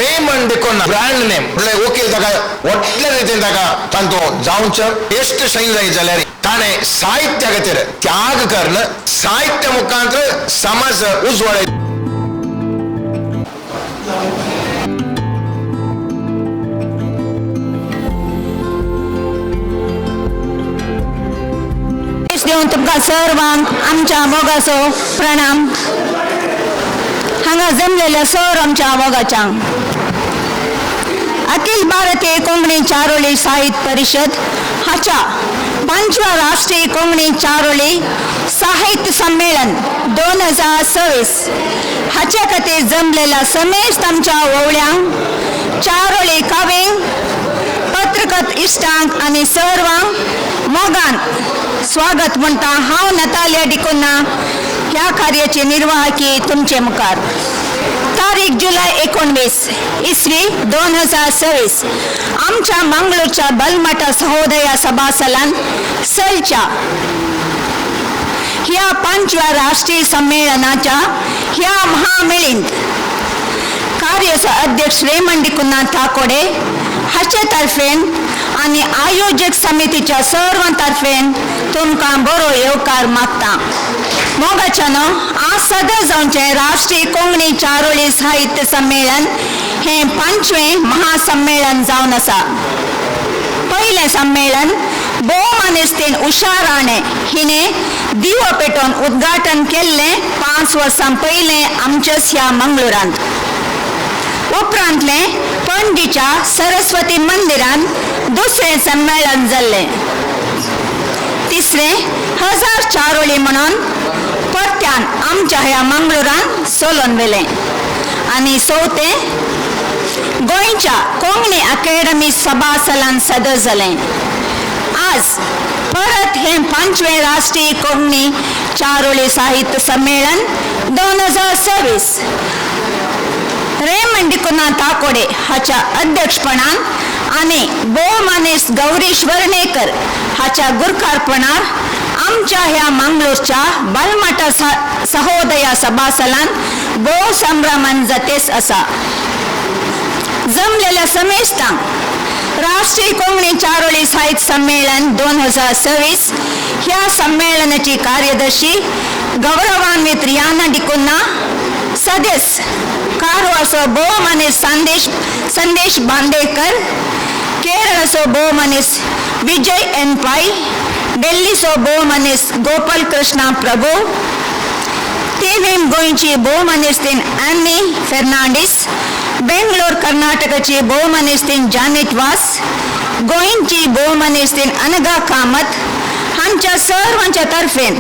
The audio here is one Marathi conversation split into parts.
ರೇಮಂಡ್ ಡಿಕೋನ್ ಬ್ರಾಂಡ್ ನೇಮ್ ವಕೀಲ್ ತಗ ಒಟ್ಲೆ ರೀತಿ ತಗ ತಂತು ಜಾಂಚ ಎಷ್ಟು ಶೈಲಿ ಜಲ್ಯಾರಿ ತಾನೆ ಸಾಹಿತ್ಯ ಅಗತ್ಯ ತ್ಯಾಗ ಕರ್ನ ಸಾಹಿತ್ಯ ಮುಖಾಂತರ ಸಮಾಜ ಉಜ್ವಲ देऊन तुमका सर्वांक आमच्या मोगाचो प्रणाम. हांगा जमलेल्या सर आमच्या मोगाच्यांक अखिल भारतीय कोंकणी चारोळी साहित्य परिषद हाच्या 5व्या राष्ट्रीय कोंकणी चारोळी साहित्य संमेलन 2026 हाच्या खातीर जमलेल्या समेस्त आमच्या वोवळ्यांक, चारोळी काव्यांक, पत्रकार इश्टांक आणि सर्वांक मोगान स्वागत म्हणटा. हांव नतालिया डिकोन्ना ह्या कार्याची निर्वाहकी तुमचे मुखार. तारीख जुलै 19 इसवी 2026 आमच्या मंगळूरच्या बलमठा सहोदया सभासलान सलच्या ह्या 5व्या राष्ट्रीय संमेलनाच्या ह्या महामेळींत कार्याचा अध्यक्ष रेमंड डिकोन्ना ताकोडे हाचे तर्फेन आणि आयोजक समितीच्या सर्वांतर्फेन तुमकां बरो येवकार मागता. मोगाच्यानो आज सदर जावचे राष्ट्रीय कोंकणी चारोळी साहित्य संमेलन हे 5वें महासंमेलन जावन आसा. पयलें संमेलन भोवमानेस्तेन उषा राणे हिने दिवो पेटोवन उद्घाटन केल्लें 5 वर्सां पयलें आमच्याच ह्या मंगळुरांत. उपरांतले पणजीच्या सरस्वती मंदिरान दुसरें संमेलन जाल्लें. तिसरें 1000 चारोळी म्हणून परत्यान आमच्या ह्या मंगळुरान सोलोन व्हेलें. आनी चवथें गोंयच्या कोंकणी अकॅडमी सभासलान सदर जालें. आज परत हे 5वें राष्ट्रीय कोंकणी चारोळी साहित्य संमेलन 2026 रेमंड डिकोन्ना ताकोडे हाच्या अध्यक्षपणान आणि भोवमानेस गौरीश वर्णेकर हाच्या गुरकारपणान आमच्या ह्या मंगळूरच्या बलमठा सहोदया सभासलान भोव संभ्रमान जातेस आसा. जमलेल्या समेस्तांक राष्ट्रीय कोंकणी चारोळी साहित्य संमेलन 2026 ह्या संमेलनाची कार्यदर्शी गौरवान्वित रियाना डिकोन्ना, सदस्य कारवारचो भोवमानेस संदेश बांदेकर, केरळचो भोवमानेस विजय एन पाय, दिल्लीचो भोवमानेस गोपाल कृष्णा प्रभू, तेवीम गोंयची भोवमानेस्तीन एनी फेर्नांडीस, बेंगलोर कर्नाटकाची भोवमानेस्तीन जानेट वास, गोंयची भोवमानेस्तीन अनगा कामत हांच्या सर्वांच्या तर्फेन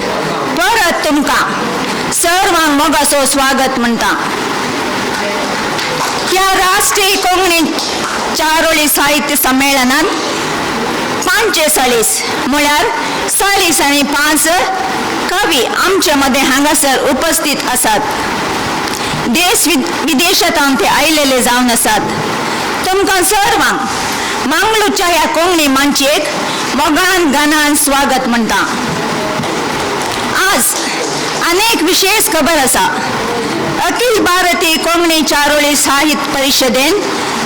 परत तुमकां सर्वांक मोगाचो स्वागत म्हणटा. ह्या राष्ट्रीय कोंकणी चारोळी साहित्य संमेलनात 45 म्हळ्यार 40 आणि 5 कवी आमचे मध्ये हांगासर उपस्थित आसात. देश विदेशांतून ते आयलेले जावन आसात. तुमकां सर्वांक मंगळूरच्या ह्या कोंकणी मंचेक मोगान गानान स्वागत म्हणटा. आज अनेक विशेष खबर आसा. अखिल भारतीय कोंकणी चारोळी साहित्य परिषदेन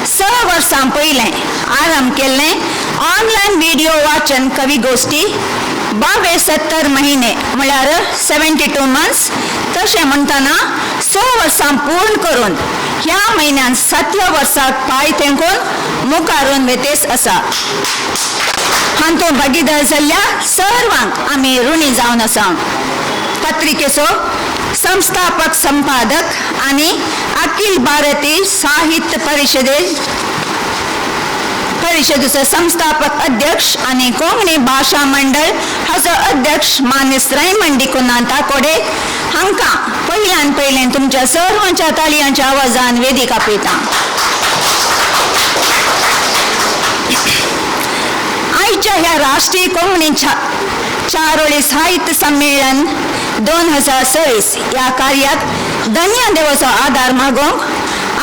6 वर्सां पयलें आरंभ केल्लें ऑनलायन व्हिडिओ वाचन कवी गोष्टी 70 महिने म्हळ्यार 72 मंथ्स तशें म्हणटाना 6 वर्सां पूर्ण करून ह्या म्हयन्यान 7व्या वर्साक पाय तेंकून मुखारून वेतेस आसा. हातूंत भागीदार जाल्ल्या सर्वांक आमी ऋणी जावन आसा. पत्रिकेचो संस्थापक संपादक आणि अखिल भारतीय साहित्य परिषदेचो संस्थापक अध्यक्ष आणि कोंकणी भाषा मंडळ हाचो अध्यक्ष मानेस रेमंड डिकोन्ना ताकोडे हांकां पयल्यान पयलें तुमच्या सर्वांच्या ताळयांच्या आवाजान वेदिका आपयता. आयच्या ह्या राष्ट्रीय कोंकणी चारोळी साहित्य संमेलन 2026 या कार्याक धन्य देवाचो आदार मागोवंक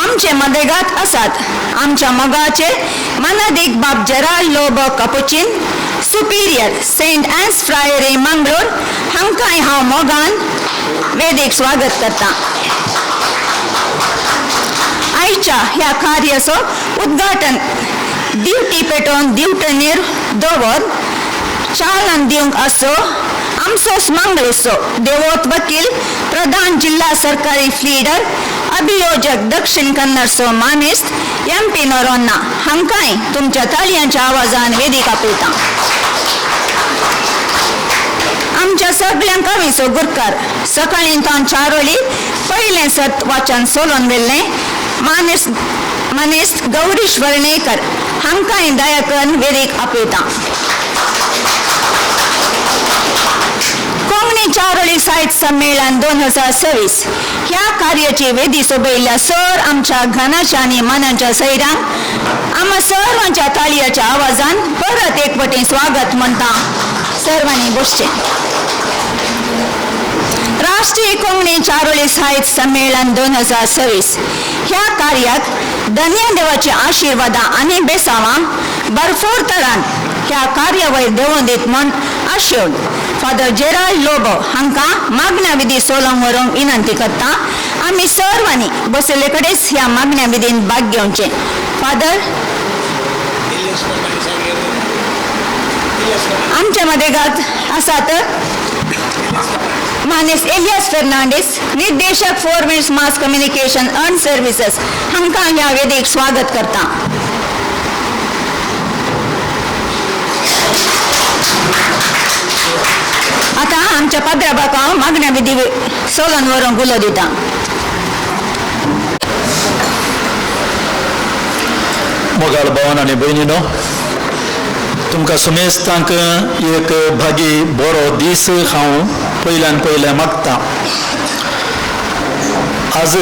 आमचे मदेगात आसात आमच्या मोगाचे मनादिक बाब Gerald Lobo Capuchin, superior saint Anne's friary Mangalore हांकांय हांव मोगान वेदीक स्वागत करता. आयच्या ह्या कार्याचं उद्घाटन दिवटी पेटोवन दिवटणीर दवर चालन दिवंक असो आमचोच मंगळेचो देवोत वकील प्रधान जिल्हा सरकारी फ्लीडर अभियोजक दक्षिण कन्नडचो मानेस्त MP नोरोन्ना हांकांय तुमच्या ताळयांच्या आवाजान वेदिका पळयता. आमच्या सगळ्यांक विसो गुरकार सकाळीं तान चारोळी पयलें सत वाचन सोलोवन वेल्लें मानेस्त गौरीश वर्णेकर हांकांय दयाकन वेदिक आपयता. कोंकणी चारोळी साहित्य संमेलन 2026 ह्या कार्याची वेदी सोबयल्या सर आमच्या घनाच्या आनी मनाच्या सैरांक आम्हा सर्वांच्या ताळयांच्या आवाजान परत एकवटेन स्वागत म्हणटा. सर्वांनी बसचें. राष्ट्रीय कोंकणी चारोळी साहित्य संमेलन 2026 ह्या कार्याक धन्यदेवाची आशीर्वादां आनी बेसावां भरपूर तरान ह्या कार्यावळीत देवून दित म्हण आशेवन फादर जेराल्ड लोबो हांकां मागण्या विधी सोलोवंक व्हरूंक विनंती करता. आमी सर्वांनी बसयल्ले कडेच ह्या मागण्या विधीन भाग घेवचें. फादर आमच्या मदेगात आसात मानेस एलियास फर्नांडीस निर्देशक 4 minutes mass communication and services हांकां ह्या वेदीक स्वागत करता. आता आमच्या पाद्राबाक हांव मागण्या विधी सोलोवन व्हरूंक उलो दिता. मोगाळ भावन आनी भयणीनो, तुमकां सुमेस्तांक एक भागी बरो दीस हांव पयल्यान मागता. आज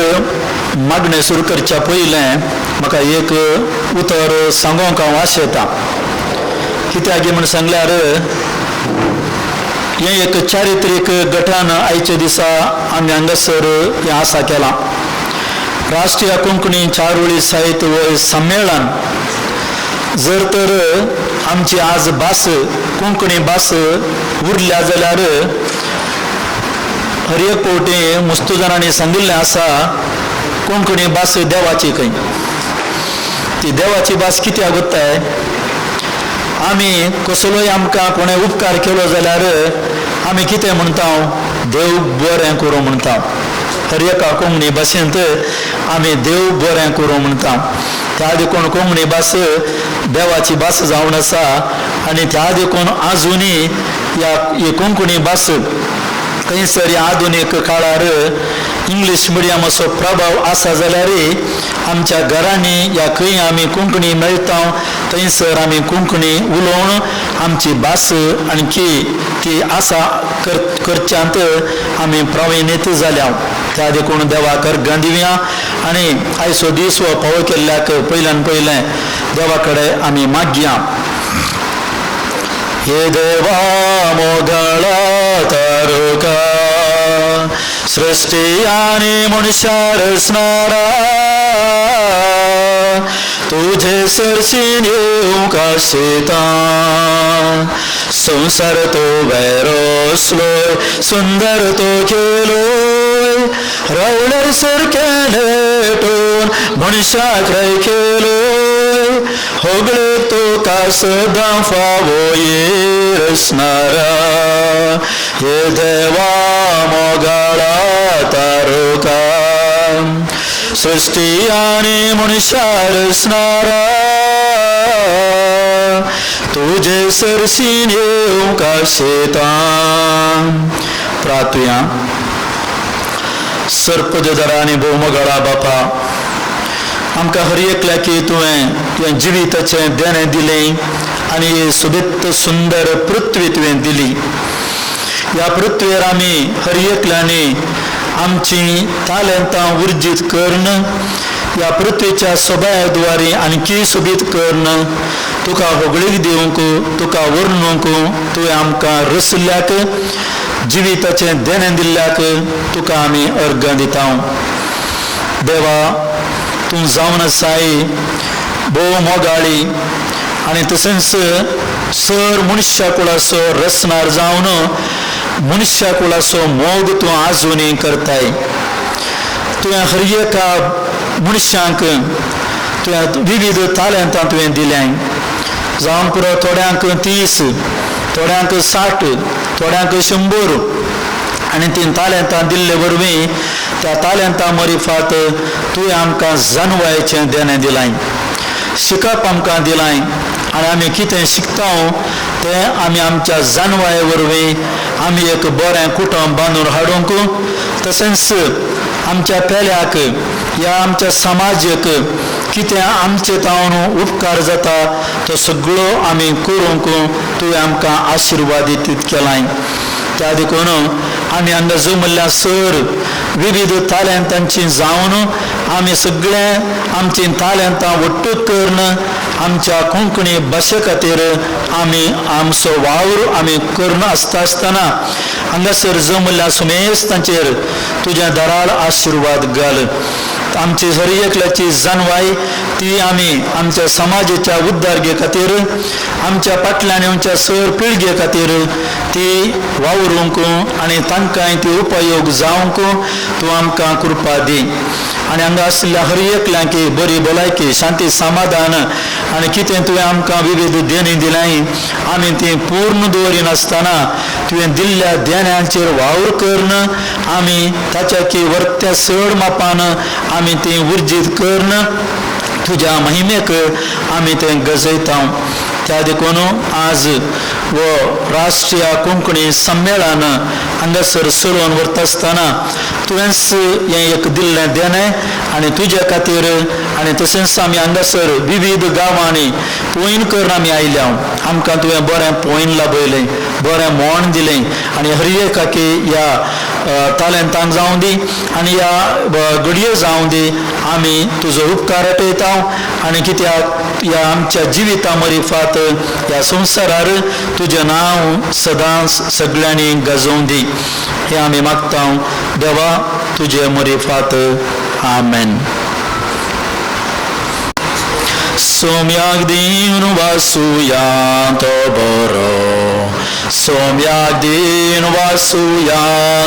मागणें सुरू करच्या पयलें म्हाका एक उतर सांगोंक हांव आशेता. कित्याक म्हण सांगल्यार हें एक चारित्रीक गटान आयच्या दिसा आमी हांगासर हें आसा केलां. राष्ट्रीय कोंकणी चारोळी साहित्य संमेलन जर तर आमची आज भास कोंकणी भास उरल्या जाल्यार हर एक फावटी मुस्तुजारांनी सांगिल्लें आसा कोंकणी भास देवाची खंय. ती देवाची भास कित्याक गताय? आमी कसलोय आमकां कोणें उपकार केलो जाल्यार आमी कितें म्हणटा? देव बरें करूं म्हणटा. हर एका कोंकणी भाशेंत आमी देव बरें करूं म्हणटा. त्या देखून कोंकणी भास देवाची भास जावन आसा आनी त्या देखून आजुनी ही कोंकणी भास खंयसर ह्या आधुनीक काळार इंग्लीश मिडियमाचो प्रभाव आसा जाल्यार आमच्या घरांनी ह्या खंय आमी कोंकणी मेळटा थंयसर आमी कोंकणी उलोवन आमची भास आणखी ती आसा करच्यांत आमी प्रविणीत जाल्या. त्या देखून देवाक अर्घां दिवया आनी आयचो दीस हो फावो केल्ल्याक पयल्यान पयलें देवा कडेन आमी मागया. हे देवा मोगळा तारुका सृष्टी आनी मनशार रचणारा तुझे सरशीन येवंक आशेता. संसार तो वेरोसलोय सुंदर तो केलोय रवळर सारके लेटून मनशाक राय केलोय होगळे तो का सदां फावो ये रचणारा. हे देवा मोगाळा तारुका सृष्टी आनी मनशार रचणारा तुझे सरशीन येवंक आशेता. प्रार्थया. सर्पदरा आनी भोवमोगाळा बापा, आमकां हर एकल्याकी तुवें जिविताचें देणें दिलें आनी ही सोबीत सुंदर पृथ्वी तुवें दिली. ह्या पृथ्वीर आमी हर एकल्यांनी आमची तालंतां उर्जीत करून ह्या पृथ्वीच्या सोबाय द्वारे आणखी सोबीत करून तुका होगळीक दिवंक तुका वर्णूंक तुवें आमकां रचल्याक जिविताचें देणें दिल्ल्याक तुका आमी अर्घां दिता. देवा, तूं जावन आसाय भोव मोगाळी आनी तशेंच सर मनुश्या कुळाचो रचणार जावन मनुश्या कुळाचो मोग तूं आजुनी करताय. तुवें हर एका मनशांक तुवें विविध तालंतां तुवें दिल्याय. जावन पुरो थोड्यांक 30, थोड्यांक 60, थोड्यांक 100 आनी ती तालंतां दिल्ले वरवीं त्या तालंतां मरिफात तुवें आमकां जानवायेचें देणें दिलाय. शिकप आमकां दिलाय आनी आमी कितें शिकता तें आमी आमच्या जानवाये वरवीं आमी एक बरें कुटुंब बांदून हाडूंक, तशेंच आमच्या पेल्याक या आमच्या समाजाक कितें आमचे तावन उपकार जाता तो सगळो आमी करूंक तुवें आमकां आशिर्वादीत केलाय. त्या देखून आमी हांगा जमल्ल्या सर विविध तालंतांची जावन आमी सगळे आमची तालंतां वट्टूक करून आमच्या कोंकणी भाशे खातीर आमी आमचो वावर आमी करून आसतना हांगासर जमल्ल्या सुमेस्तांचेर तुज्या दराल आशिर्वाद घाल. आमची हर एकल्याची जानवाय ती आमी आमच्या समाजाच्या उद्दारगे खातीर आमच्या फाटल्यान येवच्या सर पिळगे खातीर ती वावरूंक आनी तांकांय ती उपयोग जावंक तूं आमकां कृपा दी. आनी हांगा आसलेल्या हर एकल्यांक बरी भलायकी, शांती, समाधान आनी कितें तुवें आमकां विविध देणी दिल्याय आमी ती पूर्ण दवरिन आसतना तुवें दिल्ल्या देण्यांचेर वावर करून आमी ताच्या की वर्त्या चड मापान आमी ती उर्जीत करून तुज्या महिमेक आमी तें गजयता. त्या देखून आज व राष्ट्रीय कोंकणी संमेलन हांगासर चलोवन वता आसतना तुवेंच हें एक दिल्लें देणें आनी तुज्या खातीर आनी तशेंच आमी हांगासर विविध गांवांनी पोयण करून आमी आयल्या. आमकां तुवें बरें पोयण लाभयलें, बरें मोण दिलें आनी हर एकाकी ह्या तालंतांक जावं दी आनी ह्या घडये जावं दी. आमी तुजो उपकार आठयता आनी कित्याक ह्या आमच्या जिविता मरिफात ह्या संवसारार तुजें नांव सदांच सगळ्यांनी गाजोवन दी. हें आमी मागता देवा तुजे मरिफात. आमेन. सोम्याक दीन वासुया तो बरो, सोम्याक दीन वासुया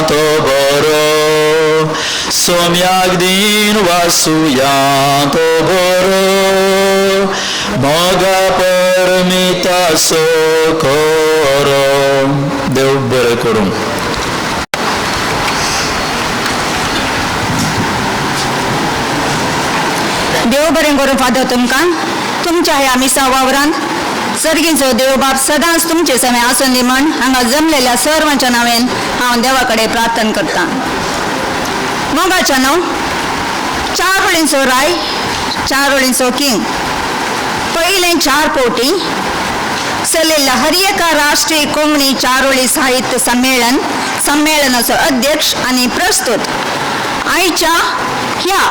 तो बरो, सोम्याक दीन वासुया तो बरो, मोगा परमिता सो करो. देव बरें करूं. देव बरें करूं फादर तुमकां. तुमच्या ह्या मिसा वावरांत सर्गीचो देव बाप सदांच तुमचे समें आसूं दी म्हण हांगा जमलेल्या सर्वांच्या नांवेन हांव देवा कडेन प्रार्थना करतां. मोगाच्या न्हू 4 वळींचो राय, 4 वळींचो किंग, पयलें 4 पोवटी चलिल्ल्या हर एका राष्ट्रीय कोंकणी 4 वळी साहित्य संमेलनाचो अध्यक्ष आनी प्रस्तुत आयच्या ह्या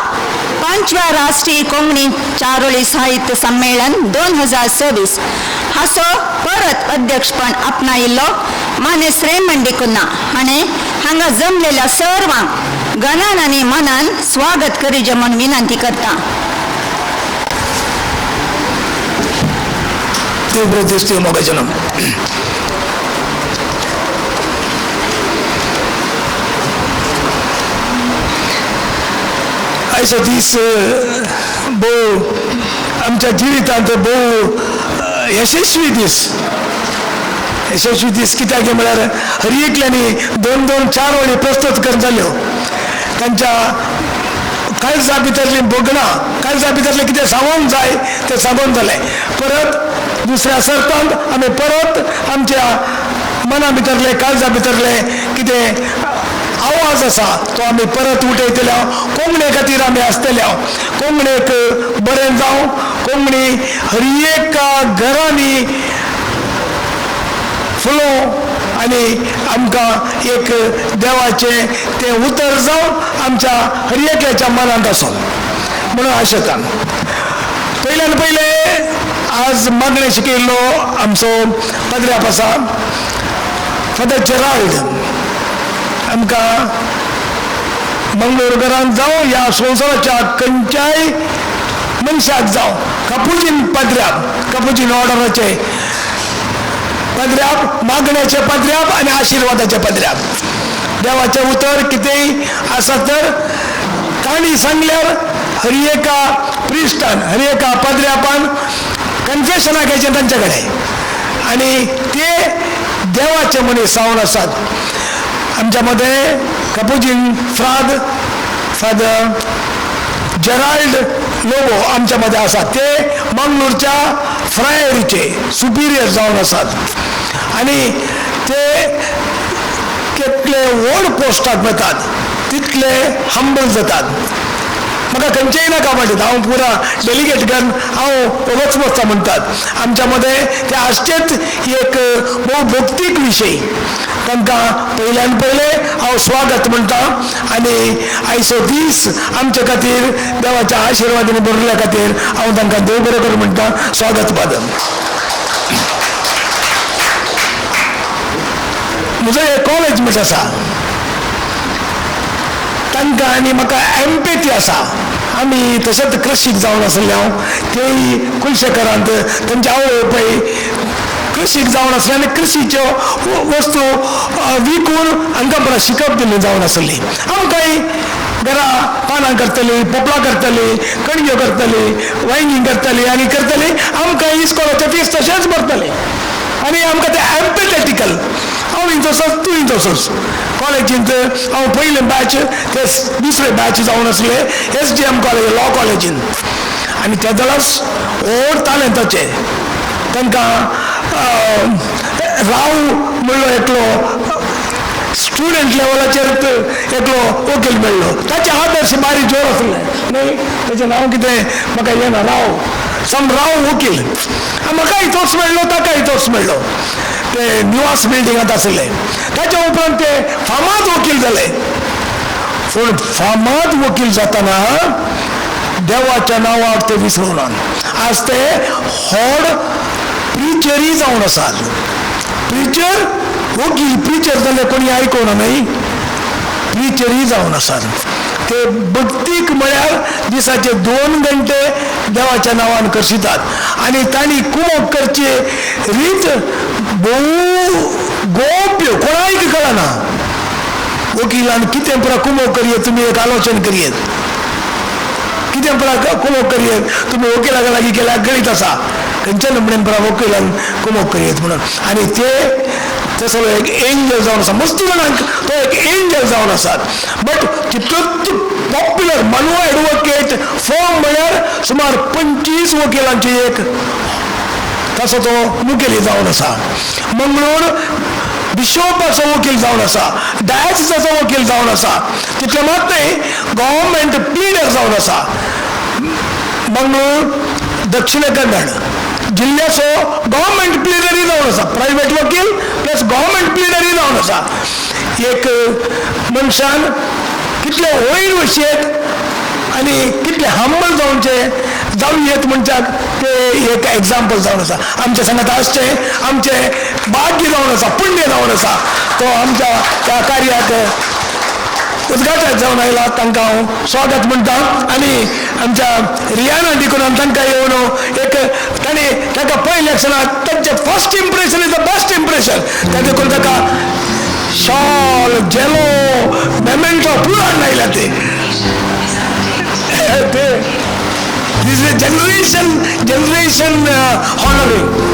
5व्या राष्ट्रीय कोंकणी 4 वळी साहित्य संमेलन 2026 हाचो परत अध्यक्षपण आपणायिल्लो माने श्रेमंडी कुन्ना हाणें हांगा जमलेल्या सर्वांक गणान आनी मनान स्वागत करीचे म्हूण विनंती करता. आयचो दीस भोव आमच्या जिवितांत भोव यशस्वी दीस कित्याक म्हळ्यार हर एकल्यांनी 2-2, 4 वळी प्रस्तुत करून जाल्यो. तांच्या काळजा भितरलीं बोगणां, काळजा भितरलें कितें सांगूंक जाय तें सांगून जालें. परत दुसऱ्या सर्तांत आमी परत आमच्या मना भितरले, काळजा भितरले कितें आवाज आसा तो आमी परत उठयतले. कोंकणी खातीर आमी आसतले. कोंकणीक बरें जावं, कोंकणी हर एका घरांनी फुलो आनी आमकां एक देवाचें तें उतर जावं आमच्या हर एकल्याच्या मनांत आसूं म्हणून आशेतां. पयल्यान पयलें आज मागणें शिकयल्लो आमचो पाद्र्याप आसा फादर जेराल्ड. आमकां मंगळूरकारांक जावं ह्या संवसाराच्या खंयच्याय मनशाक जावं कापुजीन पाद्र्याप, कापुजीन ऑर्डराचे पाद्र्याप, मागण्याचे पाद्र्याप आनी आशिर्वादाचे पाद्र्याप. देवाचें उतर कितेंय आसा तर काणी सांगल्यार हरी एका प्रिस्टान हरी एका पाद्र्यापान कन्फेशन घ्यायचे तांच्याकडे आणि ते देवाचे मनीस जावन आसात आमच्यामध्ये कपुजीन फादर जेराल्ड लोबो आमच्यामध्ये आसात ते मंगळूरच्या फ्रायरीचे सुपिरियर जावन आसात आणि ते कितले व्हड पोस्टाक वतात तितले हंबल जातात म्हाका खंयचेय नाका म्हणटात हांव पुरा डेलिगेट घेवन हांव वचता म्हणटात आमच्यामध्ये ते आसचेच एक भोव भक्तीक विशय तांकां पयल्यान पयले हांव स्वागत म्हणटा आनी आयचो दीस आमचे खातीर देवाच्या आशिर्वादान भरल्या खातीर हांव तांकां देव बरें कर म्हणटा स्वागत पादन म्हजो एक कॉलेज म्हूण आसा तांकां आनी म्हाका एम्पॅथी आसा आमी तशेंच कृशीक जावन आसले हांव तेय कुलशेकरांत तांचे आवय पळय कृशीक जावन आसले आनी कृशीच्यो वस्तू विकून हांकां परत शिकप दिल्ली जावन आसली आमकांय घरा पानां करतली पोपलां करतली कणग्यो करतली वायंगी करतली आनी करतली आमकां इस्कॉलाचे फीस तशेंच भरतले आनी आमकां ते एम्पॅथेटिकल हांव तसोच तूंय तसोच कॉलेजींत हांव पयले बॅच ते दुसरे बॅच जावन आसले SDM कॉलेज लॉ कॉलेजीन आनी ते जाल्यार व्हड तालेंताचे तांकां राव म्हणलो एकलो स्टुडंट लेवलाचेर एकलो वकील मेळ्ळो ताचे आदर्श बारी जोर आसले न्ही ताचें नांव कितें म्हाका येना राव वकील म्हाकाय तोच मेळ्ळो ताकाय तोच मेळ्ळो ते निवास बिल्डिंगांत आसले ताच्या उपरांत ते फामाद वकील जाले पूण फामाद वकील जातना देवाच्या नांवाक ते विसरुनात आज ते व्हड प्रिचरी जावन आसात प्रिचर वकील प्रिचर जाले कोणी आयकोना न्ही प्रिचरी जावन आसात ते भक्तीक म्हळ्यार दिसाचे 2 घंटे देवाच्या नांवान करशितात आनी तांणी कुमक करचे रीत भोव गोप्य कोणायक कळना वकिलान कितें पुरा कुमक करियेत तुमी एक आलोचन करियेत कितें पुरा कुमक करियेत तुमी वकिलाक लागीं केल्यार गणीत आसा खंयच्या नंबरेन पुरा वकिलान कुमक करियेत म्हणून आनी ते तसो एक एंजल जावन आसा मस्ती जाणांक तो एक एंजल जावन आसात बट तितूंत पॉप्युलर मनू एडवोकेट फॉर्म म्हळ्यार सुमार 25 वकिलांची एक तसो तो मुखेली जावन आसा मंगळूर बिशोपाचो वकील जावन आसा डायसिसाचो वकील जावन आसा तितले मात न्ही गव्हर्मेंट प्लिडर जावन आसा मंगळूर दक्षिण कन्नड जिल्ल्याचो गव्हर्मेंट प्लिडरी जावन आसा प्रायवेट वकील प्लस गव्हर्मेंट प्लिडरी जावन आसा एक मनशान कितले वयर वचेत आनी कितले हंबल जावन येत मनशाक ते एक एग्जाम्पल जावन आसा आमचे सांगात आसचे आमचे भाग्य जावन आसा पुण्य जावन आसा तो आमच्या त्या कार्याक उद्घाटन जावन आयला तांकां हांव स्वागत म्हणटा आनी आमच्या रियाना डिकोनान तांकां येवन एक ताणें ताका पयले क्षणाक तांचें first impression is the best impression त्या देखून ताका शॉल जेलो मेमेंटो पुराण लायला ते दिस इज जनरेशन हॉनरिंग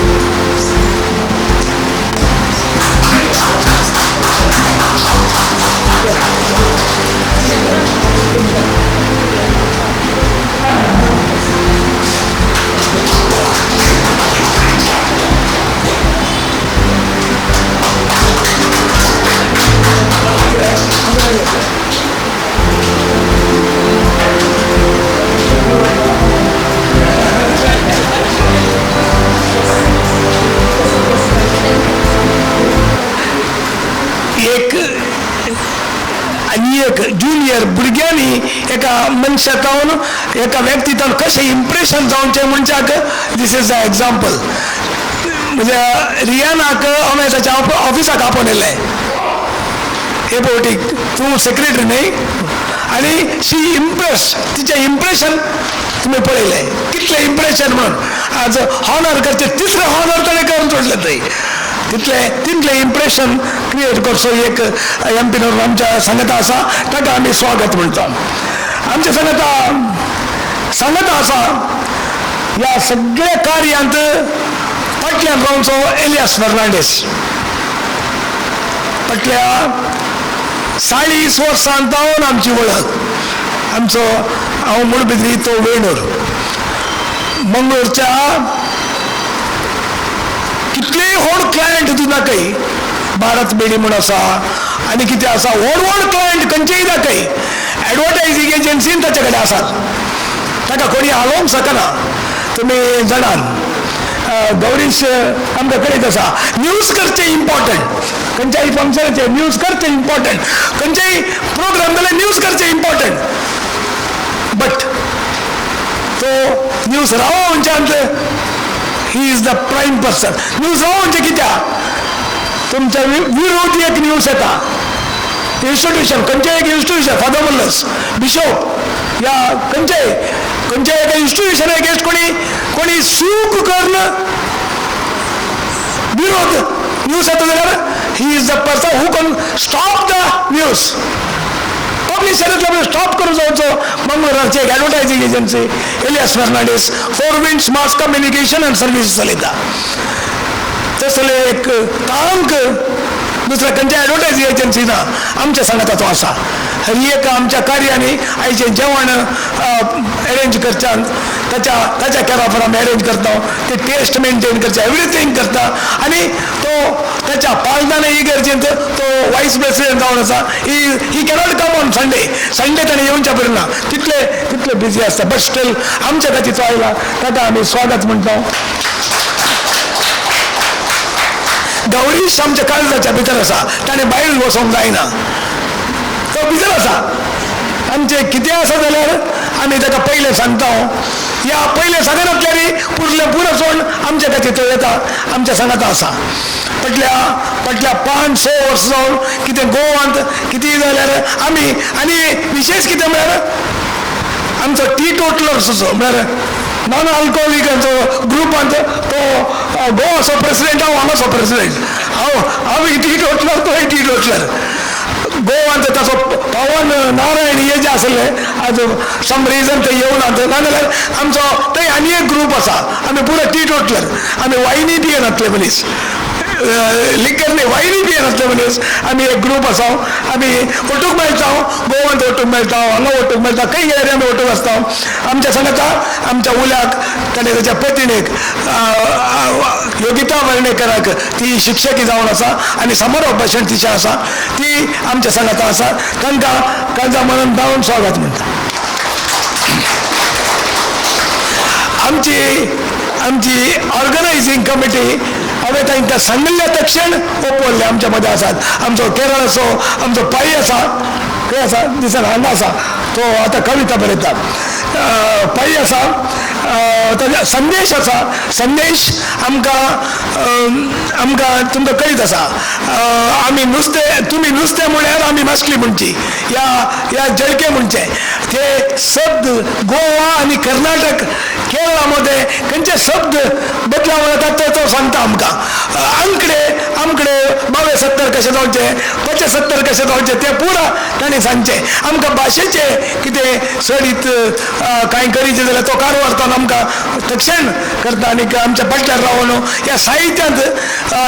जुनियर भुरग्यांनी एका मनशाकावन एका व्यक्तीतान कशें इम्प्रेशन जावचें मनशाक दीस इज द एग्जाम्पल म्हणजे रियानाक हांवें ताच्या ऑफिसाक आपोवन येयले हे पळोवटीक तूं सेक्रेटरी न्ही आनी शी इम्प्रेस तिचें इम्प्रेशन तुमी पळयलें कितलें इम्प्रेशन म्हणून आज हॉनर करचे तिसरें हॉनर ताणें करून सोडलें थंय तितलें इम्प्रेशन क्रिएट करचो एक MP आमच्या सांगता आसा ताका आमी स्वागत म्हणटा आमच्या सांगता सांगत असा या सगळ्या कार्यांत फाटल्यान रावचो एलियास फर्नांडीस. फाटल्या 40 वर्सां जावन आमची वळख. आमचो हांव मुळबिद्री तो वेणूर. मंगळूरच्या कितलेय व्हड क्लायंट दिनाकय भारत बेडी म्हूण आसा आनी कितें आसा व्हड व्हड क्लायंट खंयचेय दाखय एडवर्टायझींग एजन्सीन ताचे कडेन आसात. ताका कोणी हालोवंक शकना. तुमी जाणात गौरीश आमकां कळीत आसा न्यूज करचें इम्पॉर्टंट. खंयच्याय फंक्शनाचेर न्यूज करचें इम्पॉर्टंट. खंयच्याय प्रोग्राम जाल्यार न्यूज करचें इम्पॉर्टंट. बट तो न्यूज रावो म्हणच्यात he is the prime person. News रावो म्हणजे कित्याक तुमच्या विरोधी एक न्यूज येता. इन्स्टिट्यूशन खंयचें एक इन्स्टिट्यूशन फादर मोल्लस बिशोप या खंयच्या एका इन्स्टिट्यूशन एगेन्स्ट कोणी सूक करून विरोध न्यूज येता जाल्यार he is the person who can stop the news. पब्लिशरांतलो स्टॉप करून जावचो मंगळूराची एक advertising agency Elias Fernandes 4 winds mass communication and services चलयता. तसले एक तांक दुसऱ्या खंयच्या एडवर्टायझींग एजन्सी ना आमच्या सांगाताचो आसा. ही एक आमच्या कार्यांनी आयचें जेवण अरेंज करच्यान ताच्या केराफर आमी अरेंज करता. ते टेस्ट मेंटेन करता एवरीथींग करता आनी तो ताच्या पालदान ही गरजेंत तो वायस प्रेसिडेंट जावन आसा. ही कॅनॉट कम ऑन संडे ताणें येवच्या पडना तितले बिजी आसता. बट स्टील आमच्या खातीर तो आयला ताका आमी स्वागत म्हणटा. गौरीश आमच्या काळजाच्या भितर आसा. ताणें भायर वचोंक जायना. तो भितर आसा. आमचें कितें आसा जाल्यार आमी ताका पयलें सांगता. या पयलें सांगनातल्यार पुरो सोड आमच्या खातीर तो येता. आमच्या सांगाता आसा. फाटल्या 5-6 वर्सां जावन कितें गोवांत कितेंय जाल्यार आमी आनी विशेश कितें म्हळ्यार आमचो टी टोटलर्स म्हळ्यार नॉन अल्कोहोलिकांचो ग्रुपांत तो गोवाचो प्रेसिडेंट हांव हांगाचो प्रेसिडेंट. हांव टी टोटलर तोय टी टोटलर. गोवांत ताचो पवन नारायण हे जे आसले आज सम रिजन ते येवनात नाजाल्यार आमचो थंय आनी एक ग्रूप आसा. आमी पुरो टी टोटलर. आमी वायनी पियेनातले मनीस लिकर न्ही वायनी पियेनातले मनीस. आमी एक ग्रूप आसा. आमी वटूंक मेळटा. गोवांत वटूंक मेळटा हांगा वटूंक मेळटा खंय गेल्यार आमी वटूंक आसता. आमच्या सांगाता आमच्या उल्याक ताणें ताच्या पत्नीक योगिता वर्णेकराक ती शिक्षकी जावन आसा आनी समर ऑफ भाशण तिचें आसा. ती आमच्या सांगाता आसा. तांकां काळजा म्हणून धांवन स्वागत म्हणटा. आमची ऑर्गनायझींग कमिटी हांवें तांकां सांगिल्ल्या तक्षण ओपवल्ले आमच्या मदें आसात. आमचो केरळाचो आमचो पाई आसा. खंय आसा दिसना हांगा आसा. तो आतां कविता बरयता. पाई आसा. संदेश आसा. संदेश आमकां तुमकां कळीत आसा. आमी तुमी नुस्तें म्हळ्यार आमी मासली म्हणची या जळके म्हणचे ते शब्द गोवा आनी कर्नाटक केरळा मध्ये खंयचे शब्द बदलाव येतात तो सांगता आमकां. आमकडे 72 कशे जावचे 75 कशे जावचे ते पुरा ताणें सांगचे. आमकां भाशेचे कितें सडीत कांय करीचे जाल्यार तो कारवारतान आमकां तक्षण करता आनी आमच्या फाटल्यान रावन ह्या साहित्यांत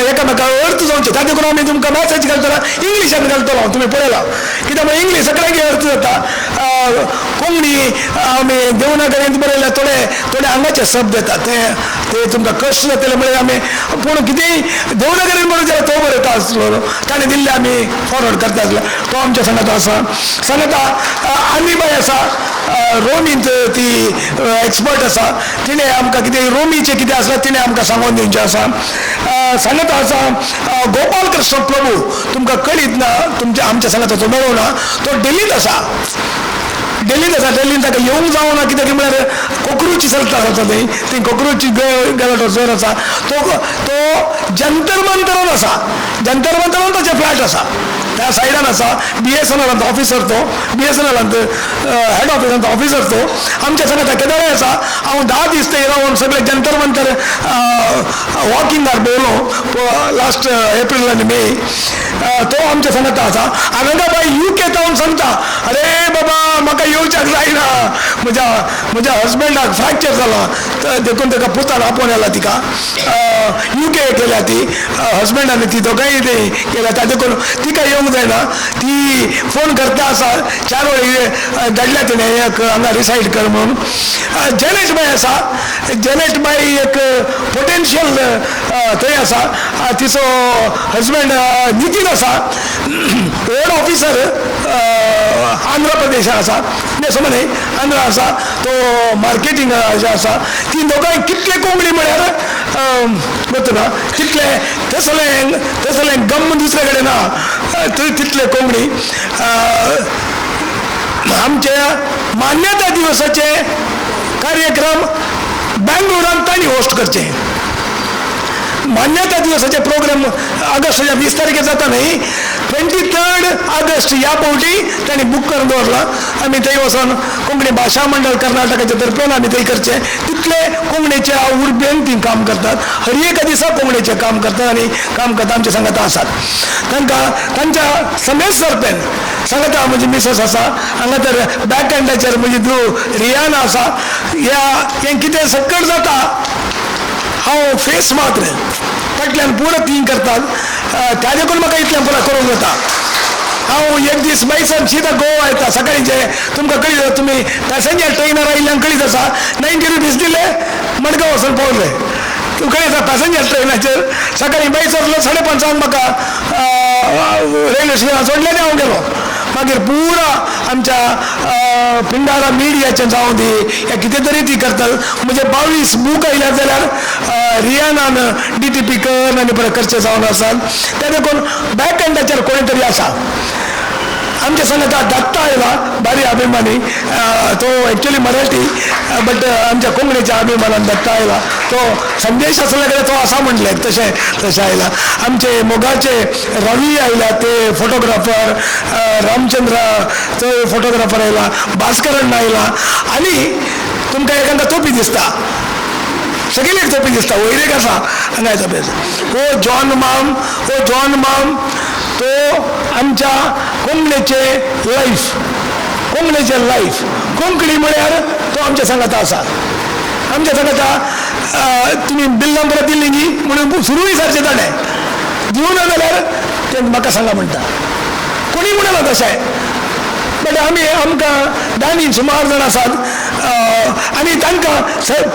एकामेकाक अर्थ जावचे. ताका करून आमी तुमकां मॅसेज घालतना इंग्लिशान घालतलो. तुमी पळयला कित्याक म्हळ्यार इंग्लीश सगळ्यांक अर्थ जाता. कोंकणी आमी देवनागरींत बरयल्यार थोडे हांगाचे शब्द येतात ते तुमकां कश्ट जातले म्हळ्यार आमी पूण कितेंय देवनागरीन बरोवन जाल्यार तो बरयता आसलो. ताणें दिल्ले आमी फॉरवर्ड करता आसलो. तो आमच्या सांगाता आसा. सांगाता आनी बाय आसा रोमींत ती एक्सपर्ट आसा. तिणें आमकां कितें रोमीचें कितें आसा तिणें आमकां सांगून दिवचें आसा. सांगाता आसा गोपाल कृष्ण प्रभू तुमकां कळीत ना आमच्या सांगाताचो मेळो ना. तो दिल्लींत आसा. दिल्लीन ताका येवंक जावना कित्याक म्हळ्यार कोक्रोची चलता थंय ती कोक्रोची गलाटो जोर आसा. तो जंतर मंतरान आसा. जंतर मंतरान ताचे फ्लॅट आसा. त्या सायडान आसा. BSNL ऑफिसर तो. BSNL हेड ऑफिसांत ऑफिसर तो. आमच्या सांगाता केदाळे आसा. हांव 10 दीस थंय रावन सगळे जंतर मंतर वॉकिंगार भोंवलो लास्ट एप्रील आनी मे. तो आमच्या सांगाता आसा. हांगा बाय UK जावन सांगता अरे बाबा म्हाका येवच्याक जायना, म्हज्या हजबंडाक फ्रॅक्चर जाला, तर देखून ताका पुतान आपोवन येला तिका UK केल्या ती हजबंडान ती दोगांय केल्या, त्या देखून तिका येवंक जायना. ती फोन करता आसा 4 वेळी धाडल्या तिणें एक हांगा रिसायड कर म्हणून. जेनेट बाय आसा, जेनेट बाय एक पोटेन्शियल थंय आसा. तिचो हजबंड नितीन आसा, हेड ऑफिसर आंध्र प्रदेशात आसा, न्ही आंध्र आसा, तो मार्केटींग आसा. ती दोगांय कितले कोंकणी म्हळ्यार वतना तितले तसलें गम दुसरे कडेन ना, तितले कोंकणी. आमचे मान्यता दिवसाचे कार्यक्रम बेंगळुरांत तांणी होस्ट करचे. मान्यता दिवसाचे प्रोग्राम ऑगस्टच्या 20 तारखेर जाता न्ही, 23 ऑगस्ट ह्या फावटी तांणी बूक करून दवरला. आमी थंय वचून कोंकणी भाशा मंडळ कर्नाटकाच्या तर्फेन आमी थंय करचे. तितले कोंकणीच्या उर्बेन ती काम करतात, हर एका दिसा कोंकणीचें काम करतात आनी काम करता आमचे सांगाता आसात. तांकां तांच्या समेत सरपेन सांगाता म्हजी मिसेस आसा, हांगा तर बॅक हँडाचेर म्हजी धूव रियाना आसा. हें कितें सक्कट जाता हांव फेस मात्र फाटल्यान पुरो ती करतात, त्या देखून म्हाका इतलें पुरो करूंक जाता. हांव एक दीस मैसूर सीधा गोवा येता सकाळीचे. तुमकां कळीत तुमी पॅसेंजर ट्रेनार आयिल्ल्यान कळीत आसा 90 रुपीज दिले मडगांव वचून पावले. तूं कळीत आसा पॅसेंजर ट्रेनाचेर सकाळी मैसूरलो 5:30 म्हाका रेल्वे स्टेशनार सोडलें आनी हांव गेलो. मागीर पुरा आमच्या पिंडारा मिडियाचें जावं दी या कितें तरी ती करतात. म्हजे 22 बूक आयल्यात जाल्यार रियानान DTP कर आनी परत करचे जावन आसात. त्या देखून बॅक हँडाचेर कोणी तरी आसा. आमच्या सांगाता दत्ता आयला, भारी अभिमानी, तो एक्चुअली मराठी बट आमच्या कोंकणीच्या अभिमानान दत्ता आयला. तो संदेश असल्या कडेन तो असा म्हणले तशें आयला. आमचे मोगाचे रवी आयला, ते फोटोग्राफर, रामचंद्र तो फोटोग्राफर आयला, भास्करन आयला. आनी तुमकां एखादा तोपी दिसता, सगळेच तोपी दिसता, वैरेक आसा हांगा तोपेस. हो जॉन माम तो आमच्या कोंकणीचे लायफ, कोंकणी म्हळ्यार तो आमच्या सांगाता आसा. आमच्या सांगाता तुमी बिल नंबर दिल्ली न्ही म्हणून सुरूय सारचे ताणें दिवं ना जाल्यार ते म्हाका सांगा म्हणटा. कोणी म्हणना तशें, बट आमकां दानी सुमार जाण आसात आनी तांकां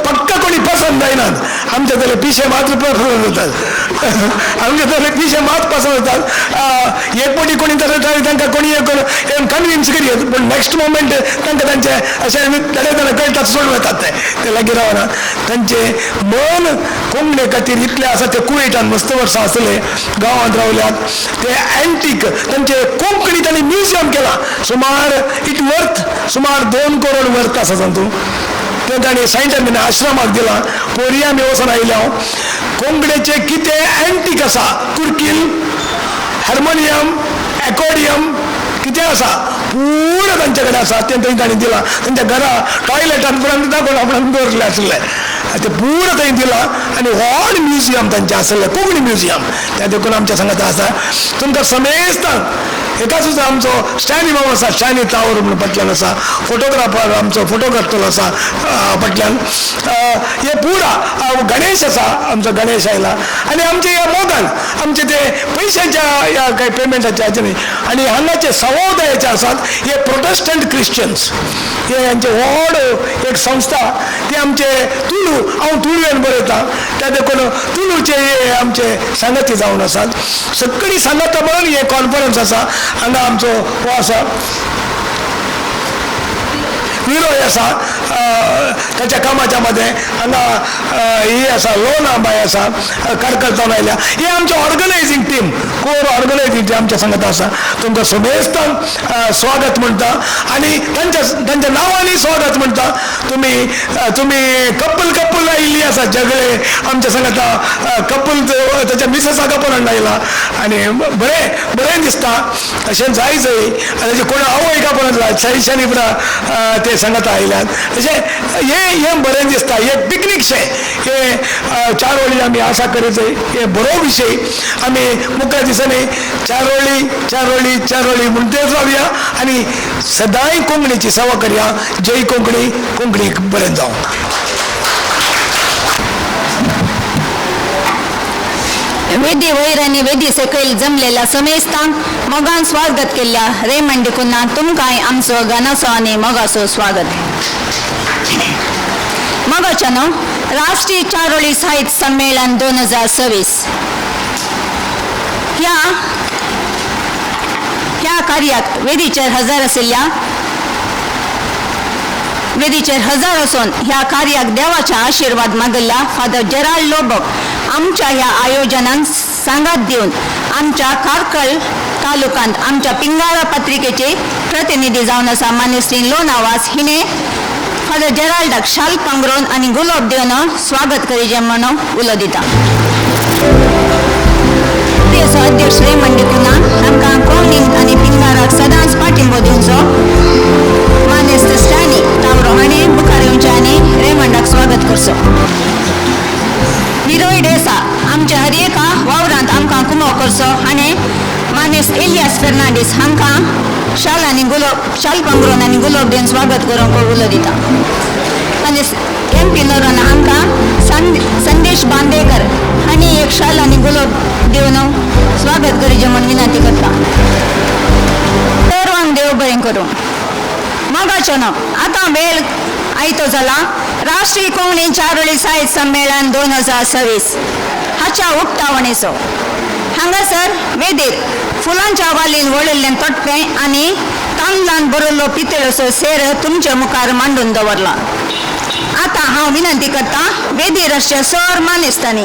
पक्का कोणी पसंद जायनात. आमचे तरे पिशे मात्र पसंद जातात, आमचे तरे पिशे मात पसंद जातात. एक फावटी कोणी तरी तांकां कोणी कन्विन्स करीत, पूण नेक्स्ट मोमेंट तांकां तांचे अशें तडे कळटात सोडून येतात ते लागीं रावना. तांचे मन कोंकणी खातीर इतले आसा. ते कुवेटान मस्त वर्सां आसले, गांवांत रावल्यात. ते एंटीक तांचे कोंकणी तांणी म्युजियम केला. सुमार 2 करोड वर्थ आसा तातूंत. ते तांणी सायंटान आश्रमाक दिला. पोरया आमी वचून आयल्या. कोंकणीचे कितें एंटीक आसा, कुर्कील, हार्मोनियम, एकॉर्डियम कितें आसा पूर्ण तांचे कडेन आसा. ते थंय तांणी दिला. तांच्या घरा टॉयलेटान पर्यंत दाखोवन आपण दवरले आसले, ते पूर्ण थंय दिला. आनी व्हड म्युजियम तांचें आसलें, कोंकणी म्युजियम. त्या देखून आमच्या सांगात आसा. तुमकां समेस्तान एकाच आमचो स्टॅनी माव आसा, स्टॅनी टावर म्हणून फाटल्यान आसा. फोटोग्राफर आमचो फोटोग्राफर आसा फाटल्यान. हे पुरा गणेश आसा, आमचो गणेश आयला. आनी आमचे ह्या मोगान आमचे ते पयशांच्या ह्या कांय पेमेंटाचे हाचे न्ही. आनी हांगाचे सवोदयाचे आसात हे प्रोटेस्टंट क्रिश्चन्स. हे यांचे व्हड एक संस्था, ती आमचे तुळू, हांव तुळवेन बरयता. त्या देखून तुळूचे हे आमचे सांगाती जावन आसात. सगळी सांगाता म्हणून हे कॉन्फरन्स आसा. हांगा आमचो हो आसा विरोय आसा त्याच्या कामाच्या मध्ये. हांगा ही आसा लोनाबाय आसा, कारकर्तान आयल्या. ही आमची ऑर्गनायझींग टीम, कोर ऑर्गनायझींग टीम आमच्या सांगात आसा. तुमकां समेस्तान स्वागत म्हणटा आनी तांच्या नांवांनी स्वागत म्हणटा. तुमी कपल आयिल्ली आसा असा जगळे आमच्या संघात कपल त्याच्या मिसेस कपल आणला आणि बरे दिसता अशें जायचंय त्याचे कोण आवय का पण शानी ते संघात आयल्यात अशें हे बरें दिसता हे पिकनीक शे हे 4 वळी आमी आशा करीत हे बरो विशय आमी मुखार दिसांनी 4 वळी म्हणतेच रावया आणि सदांय कोंकणीची सेवा करया. जय कोंकणी, कोंकणी बरें जावं. वेदी वयर आनी वेदी सकयल जमलेल्या समेस्तांक मोगान स्वागत केल्ल्या रेमंड देखुना तुमकांय आमचो घनाचो आनी मोगाचो स्वागत. मोगाच्यानो राष्ट्रीय चारोळी साहित्य संमेलन 2026 ह्या कार्याक वेदीचेर हजर आसून ह्या कार्याक देवाचा आशीर्वाद मागल्ल्या फादर जेराल्ड लोबोक आमच्या ह्या आयोजनान सांगात दिवन आमच्या कारकळ तालुक्यांत आमच्या पिंगारा पत्रिकेचे प्रतिनिधी जावन आसा मान्यश्री लोनावास हिने फादर जेराल्डाक शाल पांगरोवन आनी गुलाब दिवन स्वागत करीचे म्हणून उलो दिता. अध्यक्ष रेमंड देखुना आमकां कोंकणीक आनी पिंगाराक सदांच पाठिंबो दिवचो मानेस्त स्टॅनी तावरो हाणें मुखार येवचें आनी रेमंडाक स्वागत करचो. निरोय डेसा आमच्या हर एका वावरांत आमकां कुमो करचो हाणें मानेस्त एलियास फेर्नांडीस हांकां शाल पांगरोवन आनी गुलाब दिवन स्वागत करूंक उलो दिता. आनी MP नोराना हांकां संदेश बांदेकर हांणी एक शाल आनी गुलाब दिवन स्वागत करीचे म्हूण विनंती करता. सर्वांक देव बरें करूं. मोगाचेनो आतां वेळ आयतो जाला राष्ट्रीय कोंकणी चारोळी साहित्य संमेलन 2026 हाच्या उक्तावणेचो. हांगासर वेदीर फुलांच्या वालीन वळिल्लें तोटपें आनी तांदळान बरयल्लो पितळेचो सेर तुमच्या मुखार मांडून दवरला. आता हांव विनंती करता वेदीर आसच्या सर मानेस्तांनी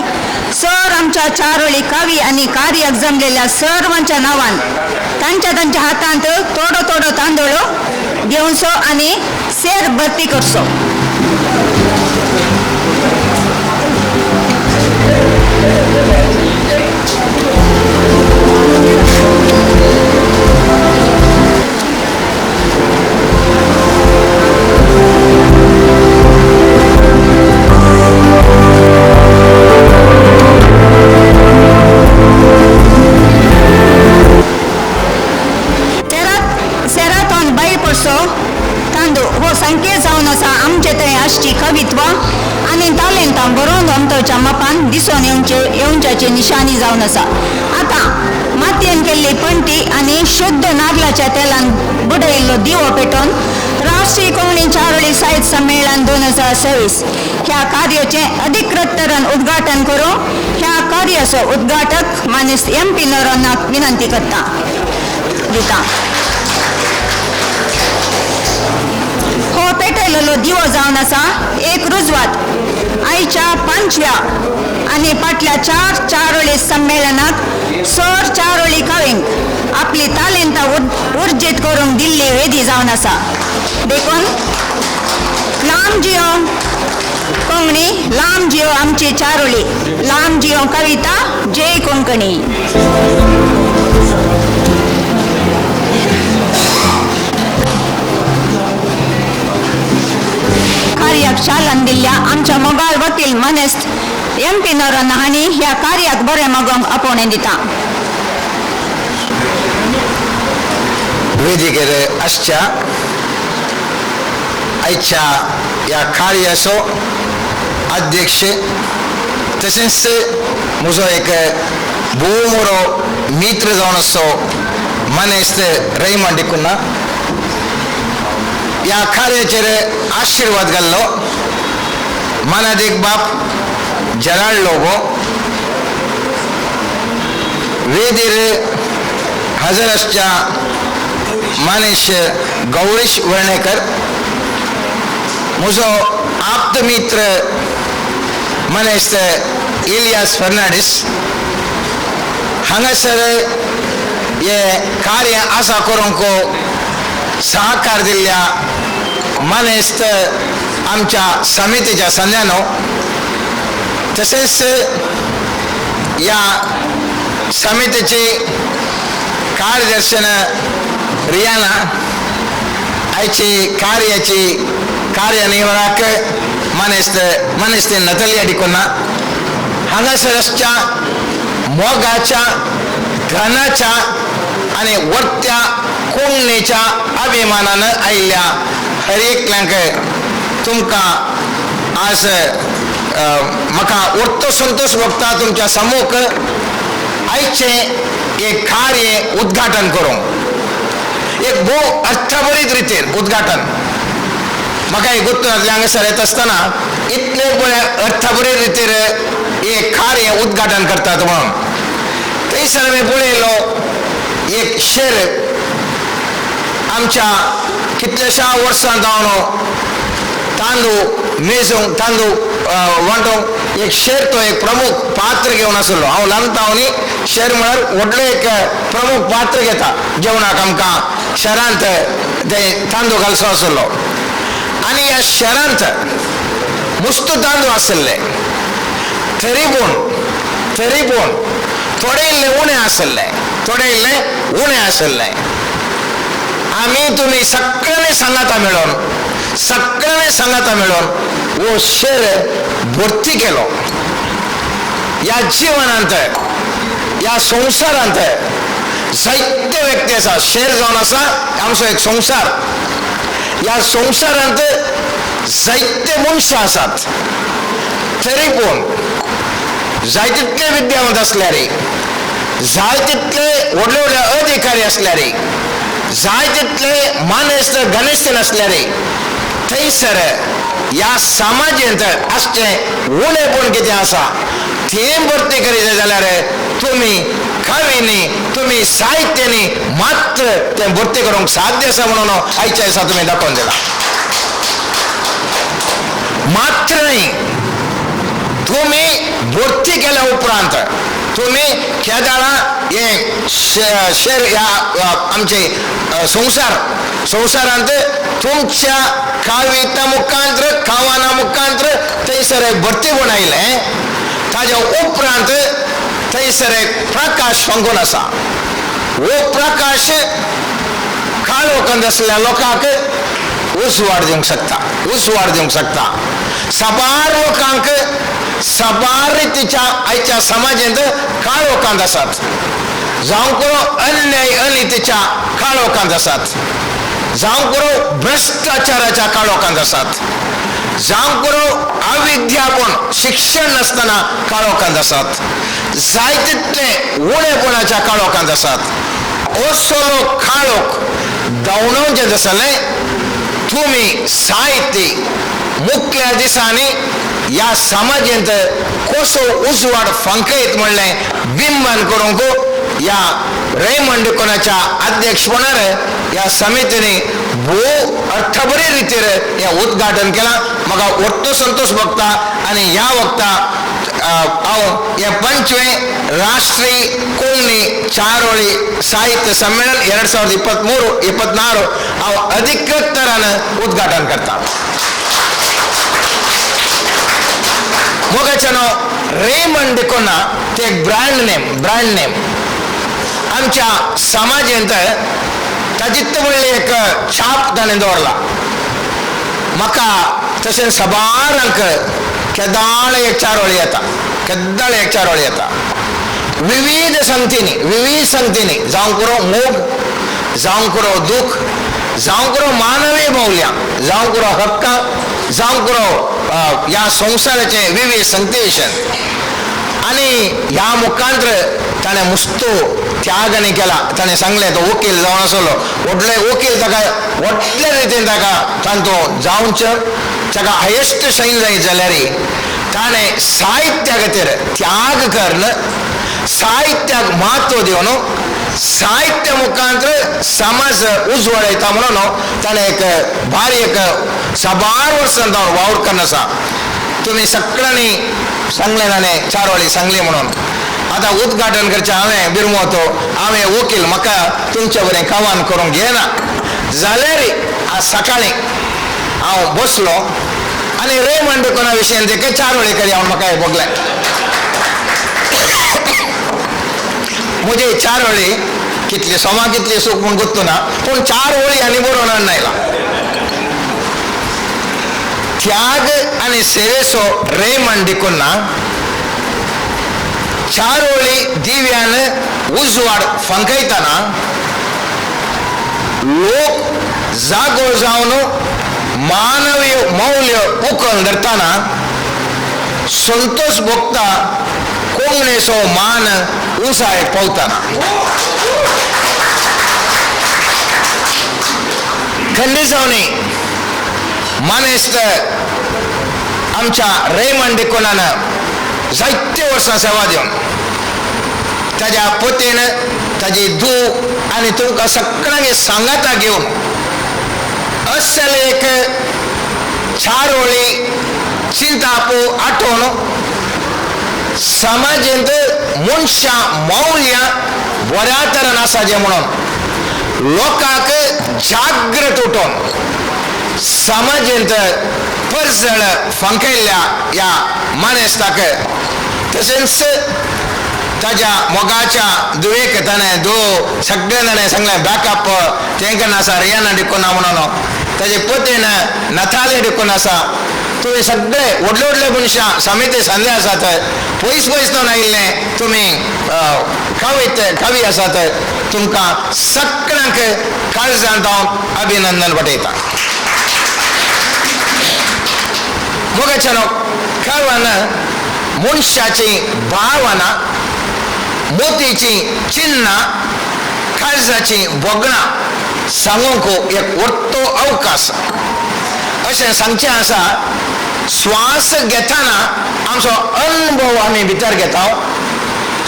सर आमच्या चारोळी कावी आनी कार्याक जमलेल्या सर्वांच्या नांवान तांच्या हातांत थोडो तांदूळ घेवचो आनी सेर भरती करचो. संकेत जावन आसा आमचे थंय आसची कवित्व आनी तालेंतां बरोवन अमतोच्या मापान दिसून येवच्याची निशाणी जावन आसा. आतां मातयेन केल्ली पणटी आनी शुद्ध नाल्लाच्या तेलान बुडयल्लो दिवो पेटोवन राष्ट्रीय कोंकणी चारोळी साहित्य संमेलन 2026 ह्या कार्याचें अधिकृत तरेन उद्घाटन करूं ह्या कार्याचो उद्घाटक मानेस्त MP नोरानाक विनंती दिता. हो पेटयलेलो दिवो जावन आसा एक रुजवात आयच्या 5व्या आनी फाटल्या 4 चारोळी संमेलनाक सर चारोळी कावींक आपली तालेंतां उर्जीत करूंक दिल्ली वेदी जावन आसा. देखून लांब जियो कोंकणी, लांब जियो आमची चारोळी, लांब जियो कविता, जय कोंकणी. कार्याक शालन दिल्ल्या आमच्या मोगाळ वकील मानेस्त MP नोराना हांणी ह्या कार्याक बरें मागोवंक आपोवणें दिता. वेदिकेर आसच्या आयच्या ह्या कार्याचो अध्यक्ष तशेंच म्हजो एक भोव मोरो मित्र जावन आसो मानेस्त रेमंड देखुना ह्या कार्याचेर आशीर्वाद घाल्लो मानादेक बाप जेराल्ड लोबो वेदीर हजर आसच्या मानेश गौरीश वर्णेकर म्हजो आप्त मित्र मानेस्त इलियास फर्नांडीस हांगासर हे कार्य आसा करूंक सहकार दिल्ल्या मानेस्त आमच्या समितीच्या संज्ञानो तसेच या समितीची कार्यदर्शन रियाना आयची कार्यनिर्वाहक मनेस्ते नतली अडिकोना हांगासरच्या मोगाच्या घनाच्या आणि वरत्या कोंगणेच्या अभिमानानं आयिल्ल्या हर एकल्यांक तुमकां आज म्हाका उरतो संतोष भोगता तुमच्या समूह आयचे एक कार्य उद्घाटन करूंक एक भोव अर्थभरीत रितीन उद्घाटन म्हाका एक गुर्तून हांगासर येत आसतना इतले बरे अर्थभरीत रितीन एक कार्य उद्घाटन करतात म्हणून थंयसर हांवें पळयलो एक शेर आमच्या कितल्याशा वर्सां जावन तांदूळ मेजूंक तांदूळ वांटूंक एक शेर तो एक प्रमुख पात्र घेवन आसलो हांव ल्हानपणांनी शेर म्हळ्यार व्हडलो एक प्रमुख पात्र घेता जेवणाक आमकां शहरांत ते तांदूळ घालचो आसलो आनी ह्या शहरांत मुस्त तांदूळ आसले तरी पूण थोडे इल्ले उणे आसले आमी तुमी सगळ्यांनी सांगाता मेळोन वो शेर भरती केलो ह्या जिवनांत ह्या संवसारांत जायते व्यक्ती आसा शेर जावन आसा आमचो एक संवसार ह्या संवसारांत जायते मनशां आसात तरी पूण जाय तितले विद्यावंत असल्यार जाय तितले व्हडले व्हडले अधिकारी असल्यार जाय तितले मानेस्त घनिश्ठ नसल्यार थंयसर ह्या समाजांत आसचें उणेपण कितें आसा तें भरती करीत जाल्यार तुमी कवींनी तुमी साहित्यानी मात्र तें भरती करूंक साध्य आसा म्हणून आयच्या दिसा तुमी दाखोवन दिला मात्र न्ही तुमी भरती केल्या उपरांत तुमी केदाळा हे शेर ह्या आमचे संवसारांत तुमच्या काविता मुखांतर कावाना मुखांतर थंयसर भरती म्हूण आयलें ताज्या उपरांत थंयसर एक प्रकाश फंगून आसा हो प्रकाश काळोखांत आसलेल्या लोकांक उसवाड दिवंक शकता सबार लोकांक सबार रितीच्या आयच्या समाजांत काळोखांत आसात जावं करो अन्याय अनितीच्या काळोखांत आसात जावं करो भ्रष्टाचाराच्या काळोखांत आसात जावं करो अविद्यापण शिक्षण नासतना काळोखांत आसात जाय तितले उणेपणाच्या काळोखांत आसात असलो काळोख धांवणोवचें आसलें तुमी साहित्य मुख्य दिसांनी ह्या समाजांत कसो उजवाड फंकयत म्हणलें बिंबन करूंक ह्या रेमंड कोणाच्या अध्यक्षपणान ह्या समितीने भोव अर्थबरे रितीन हें उद्घाटन केलां म्हाका व्हडलो संतोष भोगता आनी ह्या वक्ता हांव हे 5वें राष्ट्रीय कोंकणी चारोळी साहित्य संमेलन 2023-24 हांव अधिकृत तरान उद्घाटन करता मोगाचेनो रेमंड कोना ते एक ब्रँड नेम आमच्या समाजांत ताजित व्हडली एक छाप ताणें दवरला म्हाका तशें सबारांक केदाळ एक चारोळी येता विविध संगतींनी जावं करो मोग जावं करो दुख जावं करो मानवी मौल्यां जावं करो हक्कां जावं करो ह्या संवसाराचें विविध संगतेशन आनी ह्या मुखांतर ताणें मुस्तो त्यागांनी केला ताणें सांगलें तो वकील जावन आसलो व्हडले वकील ताका व्हडले रितीन ताका जावचें ताका हायेस्ट सैन जायत जाल्यार ताणें साहित्या खातीर त्याग करून साहित्याक म्हत्व दिवन साहित्य मुखांतर समाज उजवाड येता म्हणून ताणें एक भारी एक सबार वर्सां जावन वावर करून आसा तुमी सगळ्यांनी सांगलें ताणें चारोळी सांगली म्हणून आतां उद्घाटन करचें हांवें बिरमोतो हांवें वकील म्हाका तुमचे बरें कावान करूंक घेना जाल्यार आज सकाळीं हांव बसलो आणि रे मांडेकोना विषयी ते काय 4 वेळी करी हांव म्हाका बघलाय म्हणजे 4 वेळी कितले सोमा कितले सूख म्हूण गोत्तू ना पूण 4 वळी आनी बरोवणार नायला त्याग आणि सेवेसो रे मांडिकोना 4 वळी दिव्यान उजवाड फंकयताना लोक जागो जावन मानवीय मौल्य उखल धरताना संतोष भोगता कोंगणेचो मान उसाय पावताना खंडिसावनी मानेस्त आमच्या रे मांडेकोनानं जायत्य वर्सां सेवा दिवन ताज्या पोतेन ताजी धूव आनी तुमकां सगळ्यांक सांगाता घेवन असल एक 4 वळी चिंता आठवून समाजेंत मनशा मौल्य बऱ्या तरेन आसा जे म्हणून लोकांक जागृत उठोवन समाजेंत परजळ फंकयल्ल्या ह्या मानेस्ताक तशेंच ताज्या मोगाच्या दुवेक ताणें सगळे जाणें सांगलें बॅकअप तेंकां आसा रियाना डिकोना म्हणून ताजे पोतेन नथाले डिकोन आसा तुम्ही सगळे व्हडले व्हडले मनशां समिती सांदे आसात पयस पयसून आयिल्ले तुमी कवी आसात तुमकां सगळ्यांक काळजांत हांव अभिनंदन पठयता मोगाच्यानो कळवान मनशाची भावना मोतीची चिन्ह काळजाची बोगणां सांगूंक एक व्हडलो अवकाश अशें सांगचें आसा श्वास घेताना आमचो अनुभव आमी भितर घेता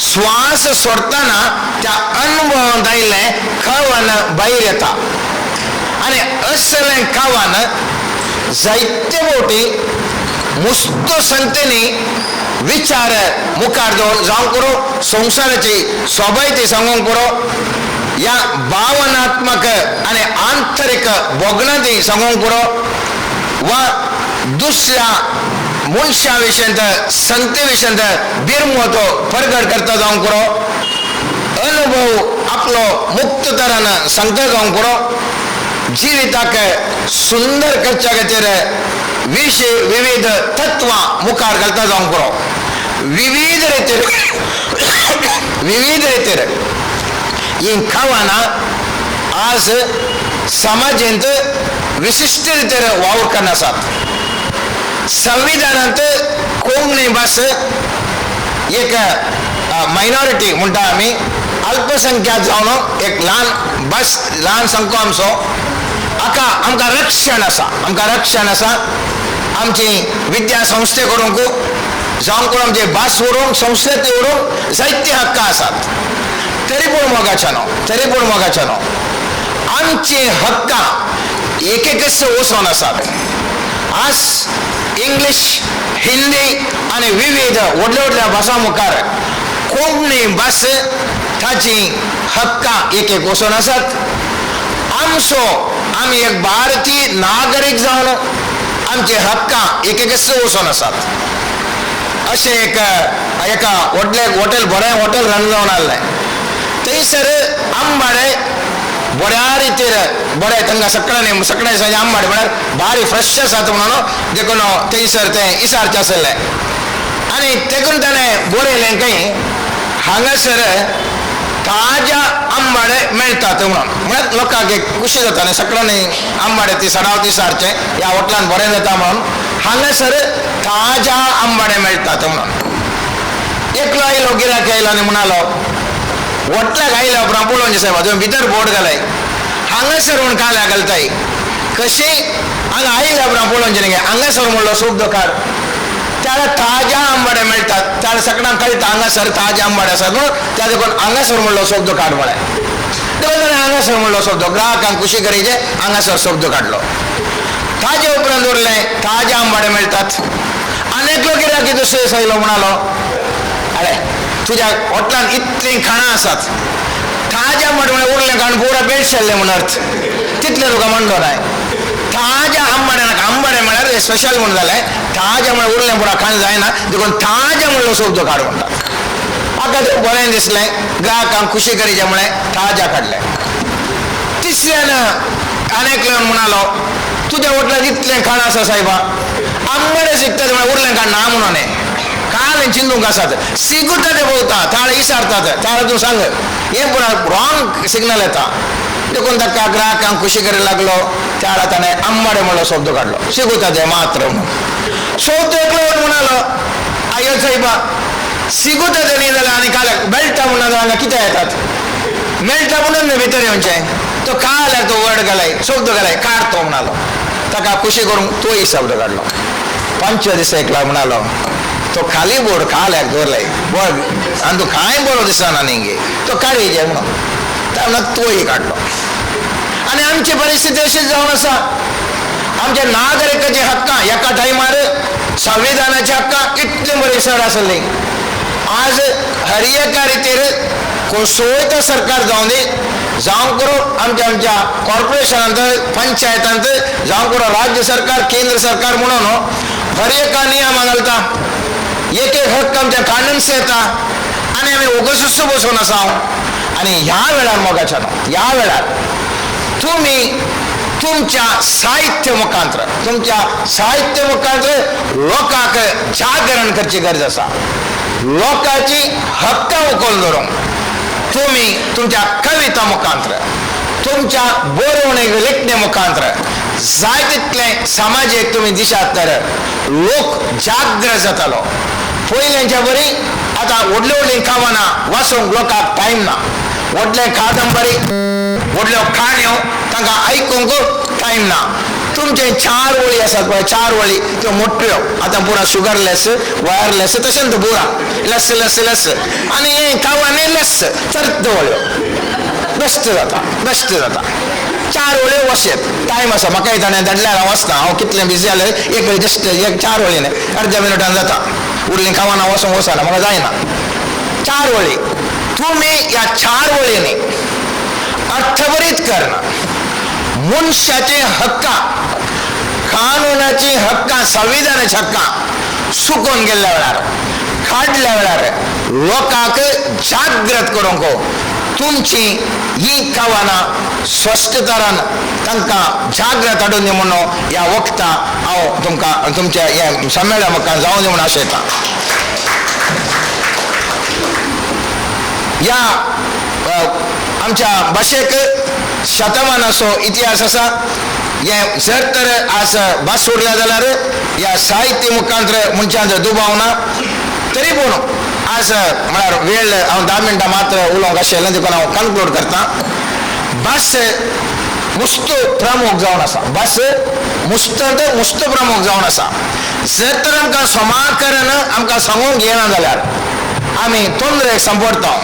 श्वास सोडटाना त्या अनुभवांत आयिल्लें कळवान भायर येता आनी असलें कळवान जायते फावटी मुस्तो संतेनी विचार मुखार दवरून जावं करो संसाराची सोबायती सांगूंक करो या भावनात्मक आणि आंतरिक बोगणाती सांगूंक करो वा दुसऱ्या मनशा विशयंत संते विशयंत बिरमोतो प्रगट करता जावं करो अनुभव आपलो मुक्त तरान सांगता जावं करो जिविताक सुंदर करच्या खातीर विविध तत्वां मुखार घालता जावं करो विविध रितीर ही खावाना आज समाजेंत विशिष्ट रितीर वावर करना आसात संविधानांत कोंकणी भास एक मायनॉरिटी म्हणटा आमी अल्पसंख्याक जावन एक ल्हान संख्या आमचो आमकां रक्षण आसा आमची विद्या संस्थे करूंक जावं करून आमचे भास व्हरूंक संस्कृती व्हरूंक जायते हक्क आसात तरी पूण मोगाच्यानो आमची हक्कां एक वचोन आसात आज इंग्लीश हिंदी आनी विविध व्हडल्या व्हडल्या भासां मुखार कोंकणी भास ताची हक्कां एक वचोन आसात आमी एक भारतीय नागरीक जावन आमचे हक्कां एक वचोन आसात अशें एका हॉटेल बरें हॉटेल रन जावन आहलें थंयसर आंबाडे बऱ्या रितीर बरें तांकां सकाळी सांजे आंबाडे म्हळ्यार भारी फ्रेश आसात म्हणून देखून थंयसर तें इसारचें आसलें आनी देखून ताणें बरयलें खंय हांगासर ताज्या आंबाडे मेळटात म्हणून म्हळ्यार लोकांक एक खुशी जाता न्ही सकाळी आंबाडे ती सडाव तिसारचे ह्या हॉटेलान बरें जाता म्हणून हांगासर ताज्या आंबाडे मेळटात म्हणून एकलो आयलो गिरायक आयलो आनी म्हणालो हॉटेलाक आयल्या उपरांत पळोवचें सायबा तुवें भितर बोर्ड घालाय हांगासर म्हूण काल्या घालताय कशी हांगा आयल्या उपरांत पळोवचें न्ही हांगासर म्हणलो शब्द काड त्याला ताज्या आंबाडे मेळटात त्याला सगळ्यांक कळटा हांगासर ताजे आंबाडे आसात म्हणून त्या देखून हांगासर म्हणलो शब्द काड म्हळ्यार हांगासर म्हणलो शब्द ग्राहकांक खुशी करीचे हांगासर शब्द काडलो ताजे उपरांत उरलें ताजे आंबाडे मेळटात अनेक लोक गिरायकी दुसरे सायलो म्हणालो अरे तुज्या हॉटेलांत इतलीं खाणां आसात ताजे आंबाडे म्हळ्यार उरलें खाण पुरा बेड शेल्लें म्हण अर्थ तितलें तुका म्हणलो नाय ताज्या आंबाड्याक आंबाडे म्हळ्यार ते स्पेशल म्हणून जालें ताज्या म्हळ्यार उरलें पुरा खाण जायना देखून ताज्या म्हणलो शब्द काड म्हणटात. म्हाका तें बरें दिसलें, ग्राहकांक खुशी करीचे म्हळें ताज्या काडलें. तिसऱ्यान आनेक येवन म्हणालो तुज्या होटलात इतलें खाण आसा सायबा, आंबडे शिकतात म्हळ्यार उरलें खाण ना म्हणून काल चिंतूंक आसात सिगुता ते भोवता ताळे इसारतात ताळे तूं सांग हें पुरा रॉंग सिग्नल येता. देखून ताका ग्राहकांक खुशी करूंक लागलो त्या ताणें आंबाडे म्हणलो शब्द काडलो सिगुता ते मात्र म्हणून. चवथो एकलो म्हणालो आयो सायबा सिगुता ते न्ही जाल्यार आनी काल बेल्टा म्हणून हांगा कितें येतात मेळटा म्हणून न्ही भितर येवचें. तो काल तो वर्ड घालाय शब्द घालाय काढतो म्हणालो. ताका खुशी करूंक तोय शब्द काडलो. पंच दीस एकला म्हणालो तो खाली बोर्ड काल्याक दवरलाय बोर्ड आनी तूं कांय बरो दिसना न्ही तो काडीचे म्हणून त्या तोय काडलो. आनी आमची परिस्थिती अशीच जावन आसा. आमच्या नागरिकाचे हक्कां एका टायमार संविधानाचे हक्कां इतले बरे सर आसले. आज हर एका रितीर कसोय तो सरकार जावन दी जावं करून आमच्या कॉर्पोरेशनांत पंचायतांत जावं करून राज्य सरकार केंद्र सरकार म्हणून हर एका नियम घालता एक एक हक्क आमच्या काडून येता आनी आमी उगसूच बसून आसा. आनी ह्या वेळार मोगाच्या ह्या वेळार तुमी तुमच्या साहित्य मुखांतर लोकांक जागरण करची गरज आसा. लोकांची हक्कां उखोल धरूंक तुमी तुमच्या कविता मुखांतर तुमच्या बरोवणे लेखणे मुखांतर जाय तितले समाजीक तुमी दिशात तर लोक जागृत जातालो. पयलींच्या बरी आतां व्हडली व्हडली कामां वाचूंक लोकांक टायम ना. व्हडले कादंबरी व्हडल्यो काणयो तांकां आयकूंक टायम ना. तुमचे 4 वळी आसात पळय 4 वळी त्यो मोठ्यो आतां पुरा शुगरलेस वायरलेस तशेंच पुरा लस लस लस आनी हे कावांनी लस चर्त वळ्यो बेस्ट जाता 4 वळ्यो वशेत टायम आसा. म्हाका ताणें धाडल्यार हांव वचना हांव कितलें बिजी जालें एक जस्ट एक 4 वळीन अर्ध्या मिनटान जाता. उरलीं कामां वचूंक वचना म्हाका जायना. 4 वळी तुमी ह्या 4 वळींनी अर्थभरीत करना मनशाचे हक्कां कानुनाची हक्कां संविधानाची हक्कां सुकून गेल्ल्या वेळार काडल्या वेळार लोकांक जागृत करूंक तुमची ही कावानां स्पश्ट तरान तांकां जागृत हाडून दी म्हणून ह्या वखदां हांव तुमकां तुमच्या हे संमेलन मुखार जावं दी म्हणून आशयता. ह्या आमच्या भाशेक शतमानाचो इतिहास आसा. हे जर तर आज भास सोडल्या जाल्यार ह्या साहित्य मुखांतर मनशांचो दुबाव ना. तरी पूण आज म्हळ्यार वेळ हांव 10 मिनटां मात्र उलोवंक आशिल्लें देखून हांव कन्क्लूड करता. भास मुस्त प्रमुख जावन आसा. भास मुस्त प्रमुख जावन आसा. जर तर आमकां समाकरण आमकां सांगूंक येना जाल्यार आमी तोंदरेक सांपडटा.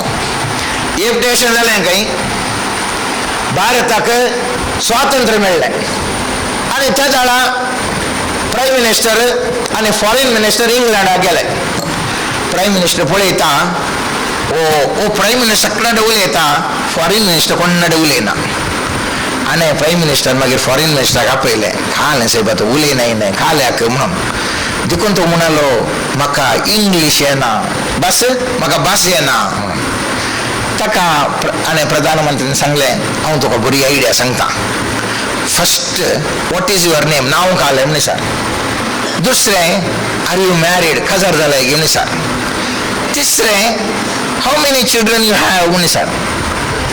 एक अशें जालें खंय भारताक स्वातंत्र्य मेळ्ळें आनी त्या वेळा प्रायम मिनिस्टर आनी फॉरेन मिनिस्टर इंग्लंडाक गेले. प्रायम मिनिस्टर पळयता ओ प्रायम मिनिस्टर कडेन उलयता फॉरेन मिनिस्टर कोण उलयना. आनी प्रायम मिनिस्टर मागीर फॉरेन मिनिस्टराक आपयलें खालें सायब आतां उलयना खाल्याक म्हणून. देखून तो म्हणालो म्हाका इंग्लीश येना बस म्हाका भास येना. ताका आनी प्रधानमंत्रीन सांगलें हांव तुका बरी आयडिया सांगता. First what is your name नांव घालें म्हणे सर. दुसरें आर यू मॅरीड काजार जालें गे म्हणे सर. तिसरें how many children you have म्हणे सर.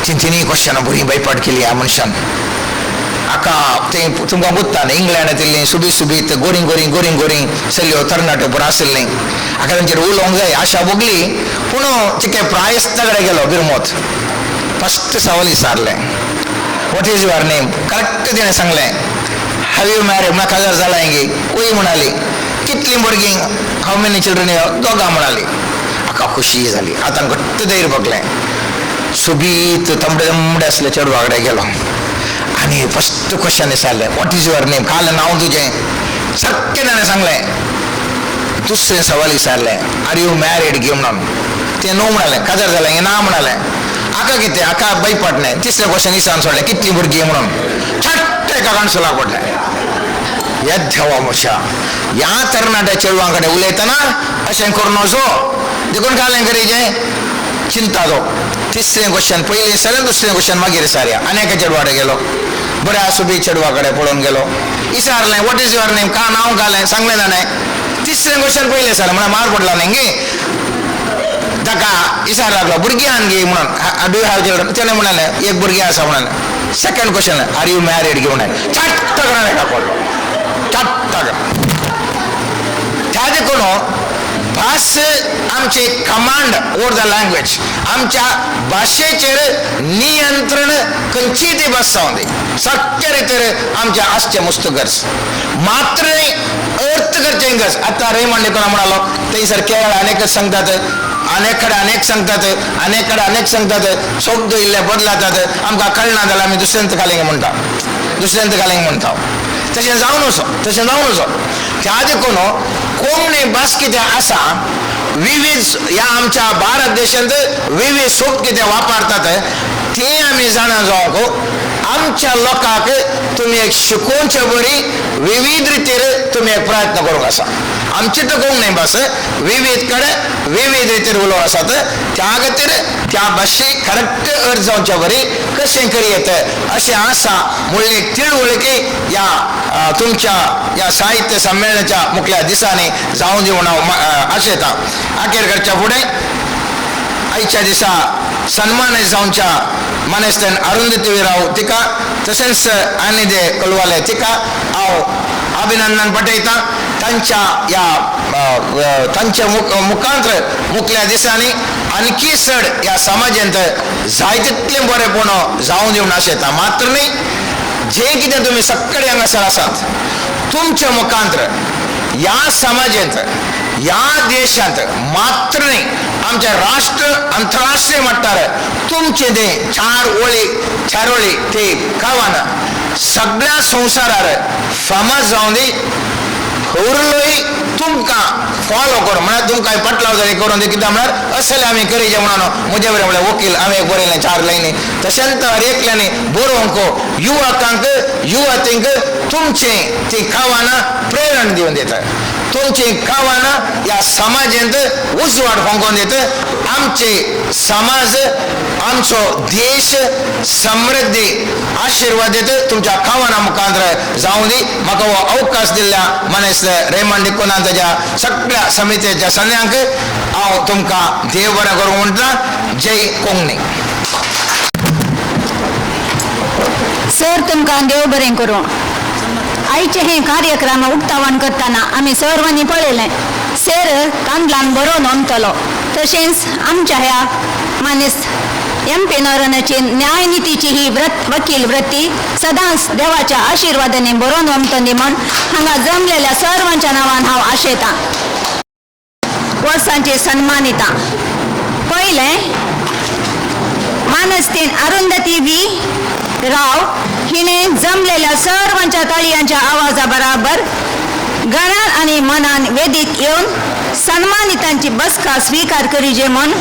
तिनी क्वेश्चनां बरी बैपाट केली ह्या मनशान. आका तें तुमकां गुत्ता न्ही इंग्लंडांतली सुबीत गोरींग सल्यो तरणाट्यो पुरो आशिल्लीं. हाका तांचेर उलोवंक जाय आशा भोगली पूण तिके प्रायस्ता कडेन गेलो बिरमोत. फस्ट सवाल विचारलें what is your name. Correct तिणें सांगलें हॅव यू मॅरीड म्हाका काजार जाला गे वय म्हणाली. कितलीं भुरगीं हाऊ मेनी चिल्ड्रन दोगां म्हणाली. हाका खुशी जाली. आतां घट्ट धैर्य बगलें. सुबीत तमडे आसले चेडवा कडेन गेलो आनी फस्ट क्वेश्चन विचारलें वॉट इज युअर नेम. काल नांव तुजें सारकें ताणें सांगलें. दुसरें सवाल विचारलें आर यू मॅरीड गे म्हणून. तें नो म्हणालें काजार जालें गे ना म्हणालें. आका कितें आका बैपाटलें. तिसरें क्वेश्चन विचारून सोडलें कितलीं भुरगीं म्हणून. थट्ट एका काणसोलाक पडलें. यद्यवमुषा ह्या तरणाट्या चेडवांकडे उलयतना अशें करून नजो देखून कालें करीजे चिंता दो तिसरें क्वेश्चन पयलीं सर दुसरें क्वेश्चन मागीर सारया आनी चेडवाडे गेलो बरें आसूं बी चेडवा कडेन पळोवन गेलो विचारलें वॉट इज युअर नेम का नांव घालें सांगलें ताणें तिसरें क्वेश्चन पयलें सर म्हळ्यार मार पडला न्ही ताका विचार लागलो भुरगीं आन गे म्हणून डू यू हॅव चिल्ड्रन तेणें म्हणालें एक भुरगीं आसा म्हणालें second question are you married गे म्हणालें चट्ट करून एका पडलो चट्ट त्या देखून भास आमचे कमांड ओवर द लँग्वेज आमच्या भाशेचेर नियंत्रण खंयची ती भास जावं दी शक्य रितीन आमच्या आसचें मुस्तगर्ज मात्र अर्थ करचें गरज आतां रेमंड देखून म्हणालो थंयसर केरळ अनेकच सांगतात अनेक कडेन अनेक सांगतात अनेक कडेन अनेक सांगतात शब्द इल्ले बदलातात आमकां कळना जाल्यार आमी दुसऱ्यांत घालेंगे म्हणटा दुसऱ्यांत घालेंगे म्हणटा तशें जावन वचो त्या देखून कोंकणी भास कितें आसा विविध ह्या आमच्या भारत देशांत विविध शब्द कितें वापरतात ते आमी जाणा जावंक आमच्या लोकांक तुमी एक शिकोवचे बरी विविध रितीर तुमी एक प्रयत्न करूंक आसा आमची तर कोंकणी भास विविध कडेन विविध रितीर उलोवप आसात त्या खातीर त्या भाशेक करेक्ट अर्थ जावचे बरी कशें करीत अशें आसा म्हणली तिळवळकी ह्या तुमच्या ह्या साहित्य संमेलनाच्या मुखल्या दिसांनी जावं दी म्हणून हांव आशेता अखेर करच्या फुडें आयच्या दिसा सन्मानीत जावच्या मानेस्तान अरुंधती राव तिका तशेंच आनिदे कलवाले तिका हांव अभिनंदन पटयता तांच्या ह्या तांच्या मुखांतर मुखल्या दिसांनी आणखी चड ह्या समाजांत जायतितलें बरेपण जावं दिवन आशेता मात्र न्ही जें कितें तुमी सक्कडे हांगासर आसात तुमच्या मुखांतर ह्या समाजांत ह्या देशांत मात्र न्ही आमच्या राष्ट्र अंतरराष्ट्रीय मट्टार तुमचे ते चार वळी ते गांवान सगळ्या संवसारार फामाद जावन दी उरलोय तुमकां फॉलो करून म्हळ्यार तुमकां पटलाव जरी करून दी कित्याक म्हळ्यार असले आमी करीजे म्हणून म्हजे बरें म्हळ्यार वकील हांवें एक बरयलें 4 लायनी तशेंच हर एकल्यांनी बरोवंक युवकांक युवतींक तुमचे ती गांवांना प्रेरण दिवन दितात तुमची गांवांना ह्या समाजांत उजवाड फोंकोवन दित आमचे समाज आमचो देश समृद्धी आशिर्वाद दित तुमच्या गांवांना मुखांतर जावं दी म्हाका हो अवकाश दिल्ल्या मनेस रेमंड डिकोनान ताच्या सगळ्या समितीच्या सगळ्यांक हांव तुमकां देव बरें करूं म्हणटा जय कोंकणी सर तुमकां देव बरें करूं आयचे हे कार्यक्रम उक्तावण करतना आमी सर्वांनी पळयलें सर कांदलान बरो नोंदतलो तशेंच आमच्या ह्या मानेस MP नरनाची न्यायनितीची ही वकील वृत्ती सदांच देवाच्या आशिर्वादाने बरो नोंदतली म्हण हांगा जमलेल्या सर्वांच्या नांवान हांव आशेतां वर्सांची सन्मानिता पयलें मानस्तीन अरुंधती वी राव हिने जमलेल्या सर्वांच्या ताळयांच्या आवाजा बराबर गणान आणि मनान वेदीत येऊन सन्मानितांची बसका स्वीकार करीजे म्हण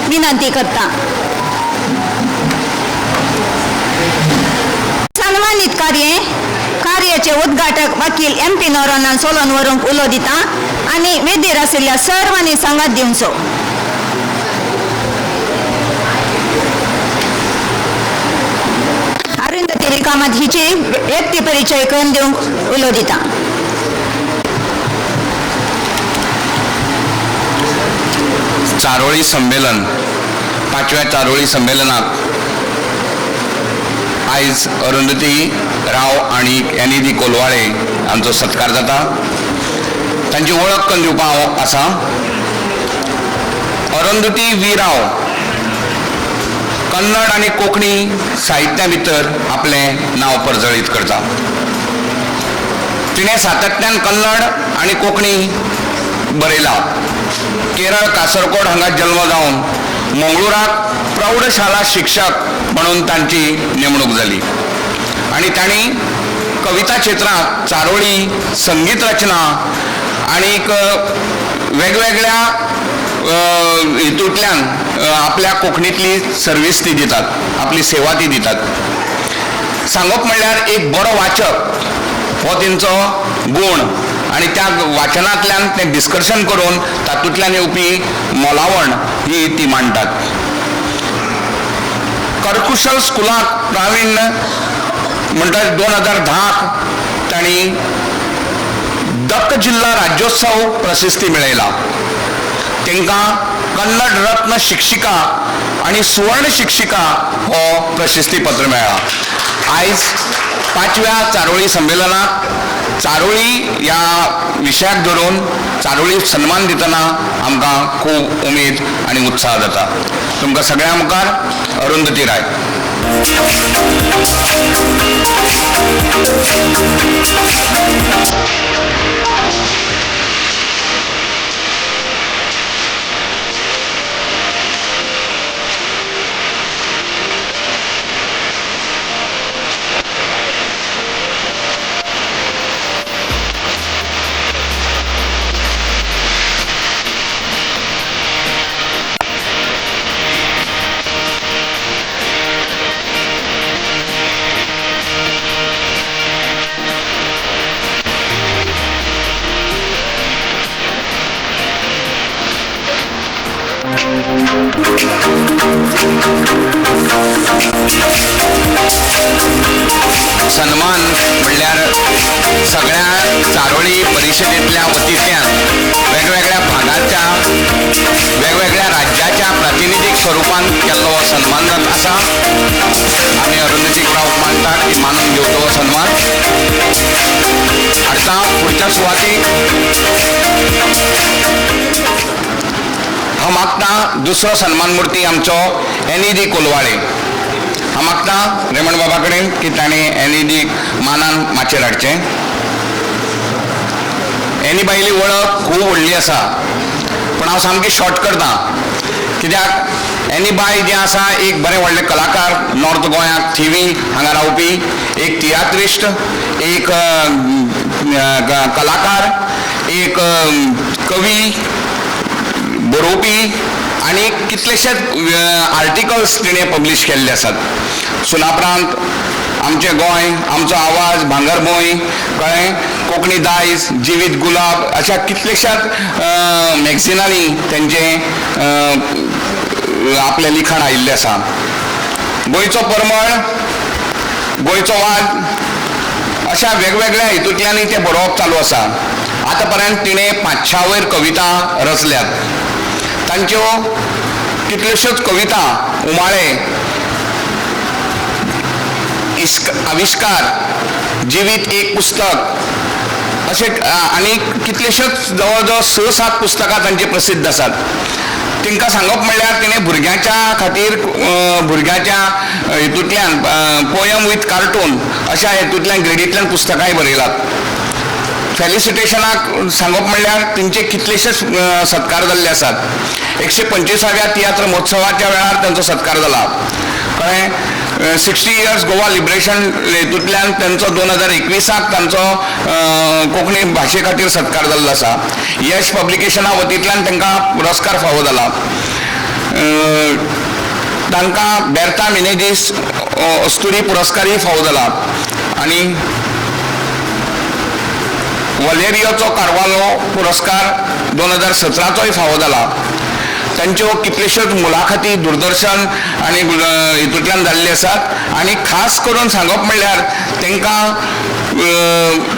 विनंती करता सन्मानित कार्याचे उद्घाटक वकील MP नोरानान सोलोन वरूंक उलो दिता आणि वेदीर आशिल्ल्या सर्वांनी सांगात दिवचो अरुंधती रिकामत हिची व्यक्ती परिचय करून देऊन उलो दिता चारोळी संमेलन 5व्या चारोळी संमेलनाक आयज अरुंधती राव आणि एनिदी कोलवाळे हांचो सत्कार जाता तांची वळख करून दिवपाक हांव आसा अरुंधती वी राव कन्नड आणि कोंकणी साहित्या भितर आपलें नांव परजळीत करता तिणें सातत्यान कन्नड आणि कोंकणी बरयला केरळ कासरकोड हांगा जल्म जावन मंगळुराक प्रौढशाला शिक्षक म्हणून तांची नेमणूक जाली आणि तांणी कविता क्षेत्रांत चारोळी संगीत रचना आणि वेगवेगळ्या हितूंतल्यान आपल्या कोंकणीतली सर्वीस ती दितात आपली सेवा ती दितात सांगप म्हणल्यार एक बरो वाचक हो तेंचो गूण आणि त्या वाचनांतल्यान ते डिस्कशन करून तातूंतल्यान येवपी मोलावण ही ती मांडटात. करकुशल स्कुलाक प्रावीण्य म्हणटा 2010 तांणी दक्क जिल्हा राज्योत्सव प्रशस्ती मेळयला. तांकां कन्नड रत्न शिक्षिका आणि सुवर्ण शिक्षिका हो प्रशस्तीपत्र मेळ्ळा. आयज 5व्या चारोळी संमेलनाक चारोळी ह्या विशयाक धरून चारोळी सन्मान दितना आमकां खूब उमेद आनी उत्साह जाता. तुमकां सगळ्यां मुखार अरुंधती राय. सन्मान म्हणल्यार सगळ्या चारोळी परिशदेंतल्या वतींतल्यान वेगवेगळ्या भागाच्या वेगवेगळ्या राज्याच्या प्रातिनिधीक स्वरुपान केल्लो हो सन्मान जात आसा. आमी अरुंधती राव मानतात की मानून घेवचो हो सन्मान. आतां पुढच्या सुवातेक हांव मागता दुसरो सन्मान मुर्ती आमचो NED कोलवाळे. हांव मागता रेमण बाबा कडेन की ताणें NED मानान माचयेर हाडचें. एनी बायली वळख खूब व्हडली आसा पूण हांव सामकी शॉर्ट करता कित्याक एनी बाय जें आसा एक बरें व्हडलें कलाकार नॉर्थ गोंयाक थिवी हांगा रावपी एक तियात्रिस्ट एक कलाकार एक कवी बरोवपी आनी कितलेशेच आर्टिकल्स तिणें पब्लीश केल्ले आसात. सुनाप्रांत, आमचें गोंय, आमचो आवाज, भांगरभूंय, कळ्ळें, कोंकणी दायज, जिवीत गुलाब अशा कितलेशाच मॅगझिनांनी तेंचें आपलें लिखाण आयिल्लें आसा. गोंयचो परमळ, गोंयचो वाद अशा वेगवेगळ्या हितूंतल्यानय तें बरोवप चालू आसा. आतां पर्यंत तिणें 500 वयर कविता रचल्यात. तांच्यो कितल्योश्योच कविता उमाळे, आविष्कार, जिवीत एक पुस्तक अशे आनी कितलेश्योच जवळ जवळ 6-7 पुस्तकां तांची प्रसिद्ध आसात. तांकां सांगप म्हणल्यार तिणें भुरग्यांच्या खातीर भुरग्यांच्या हितूंतल्यान पोयम विथ कार्टून अशा हितूंतल्यान ग्रेडींतल्यान पुस्तकांय बरयलात. फेलिसिटेशनाक सांगप म्हणल्यार तेंचे कितलेशेच सत्कार जाल्ले आसात. 125व्या तियात्र महोत्सवाच्या वेळार तांचो सत्कार जाला. कळ्ळें, 60 इयर्स गोवा लिबरेशन हितूंतल्यान तांचो 2021 तांचो कोंकणी भाशे खातीर सत्कार जाल्लो आसा. यश पब्लिकेशना वतींतल्यान तांकां पुरस्कार फावो जाला. तांकां बेर्ता मिनेजीस अस्तुरी पुरस्कारूय फावो जाला आनी वलेरियोचो कार्वालो पुरस्कार 2017चोय फावो जाला. तांच्यो कितल्योश्योच मुलाखती दूरदर्शन आनी हितूंतल्यान जाल्ल्यो आसात आनी खास करून सांगप म्हणल्यार तांकां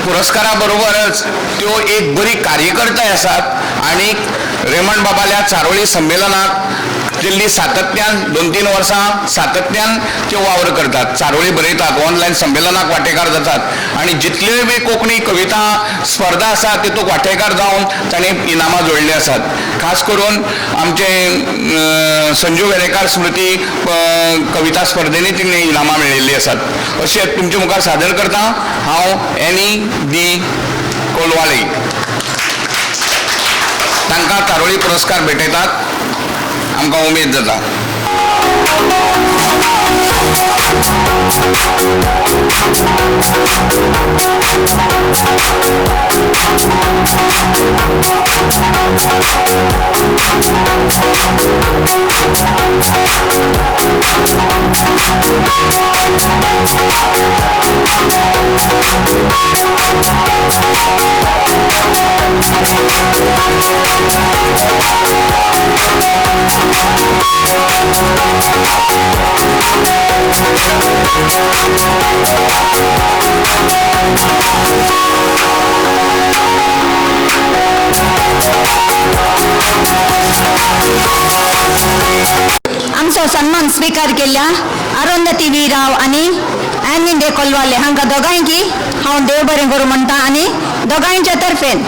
पुरस्कारा बरोबरच त्यो एक बरी कार्यकर्ताय आसात आनी रेमण बाबाल्या चारोळी संमेलनाक दिल्ली सातत्यान 2-3 वर्सां सातत्यान त्यो वावर करतात. चारोळी बरयतात, ऑनलायन संमेलनाक वांटेकार जातात आनी जितल्योय बी कोंकणी कविता स्पर्धा आसा तितूंत वांटेकार जावन तांणी इनामां जोडलीं आसात. खास करून आमचे संजू वेरेकार स्मृती कविता स्पर्धेंनी तिणें इनामां मेळयिल्लीं आसात. अशें तुमचे मुखार सादर करता हांव NED कोलवाळे. तांकां चारोळी पुरस्कार भेटयतात आमकां उमेद जाता. आमचो सन्मान स्वीकार केल्या अरुंधती वी राव आणि ॲनिंदे कोलवाले हांकां दोगांयकी हांव देव बरें करूं म्हणटा आनी दोगांयच्या तर्फेन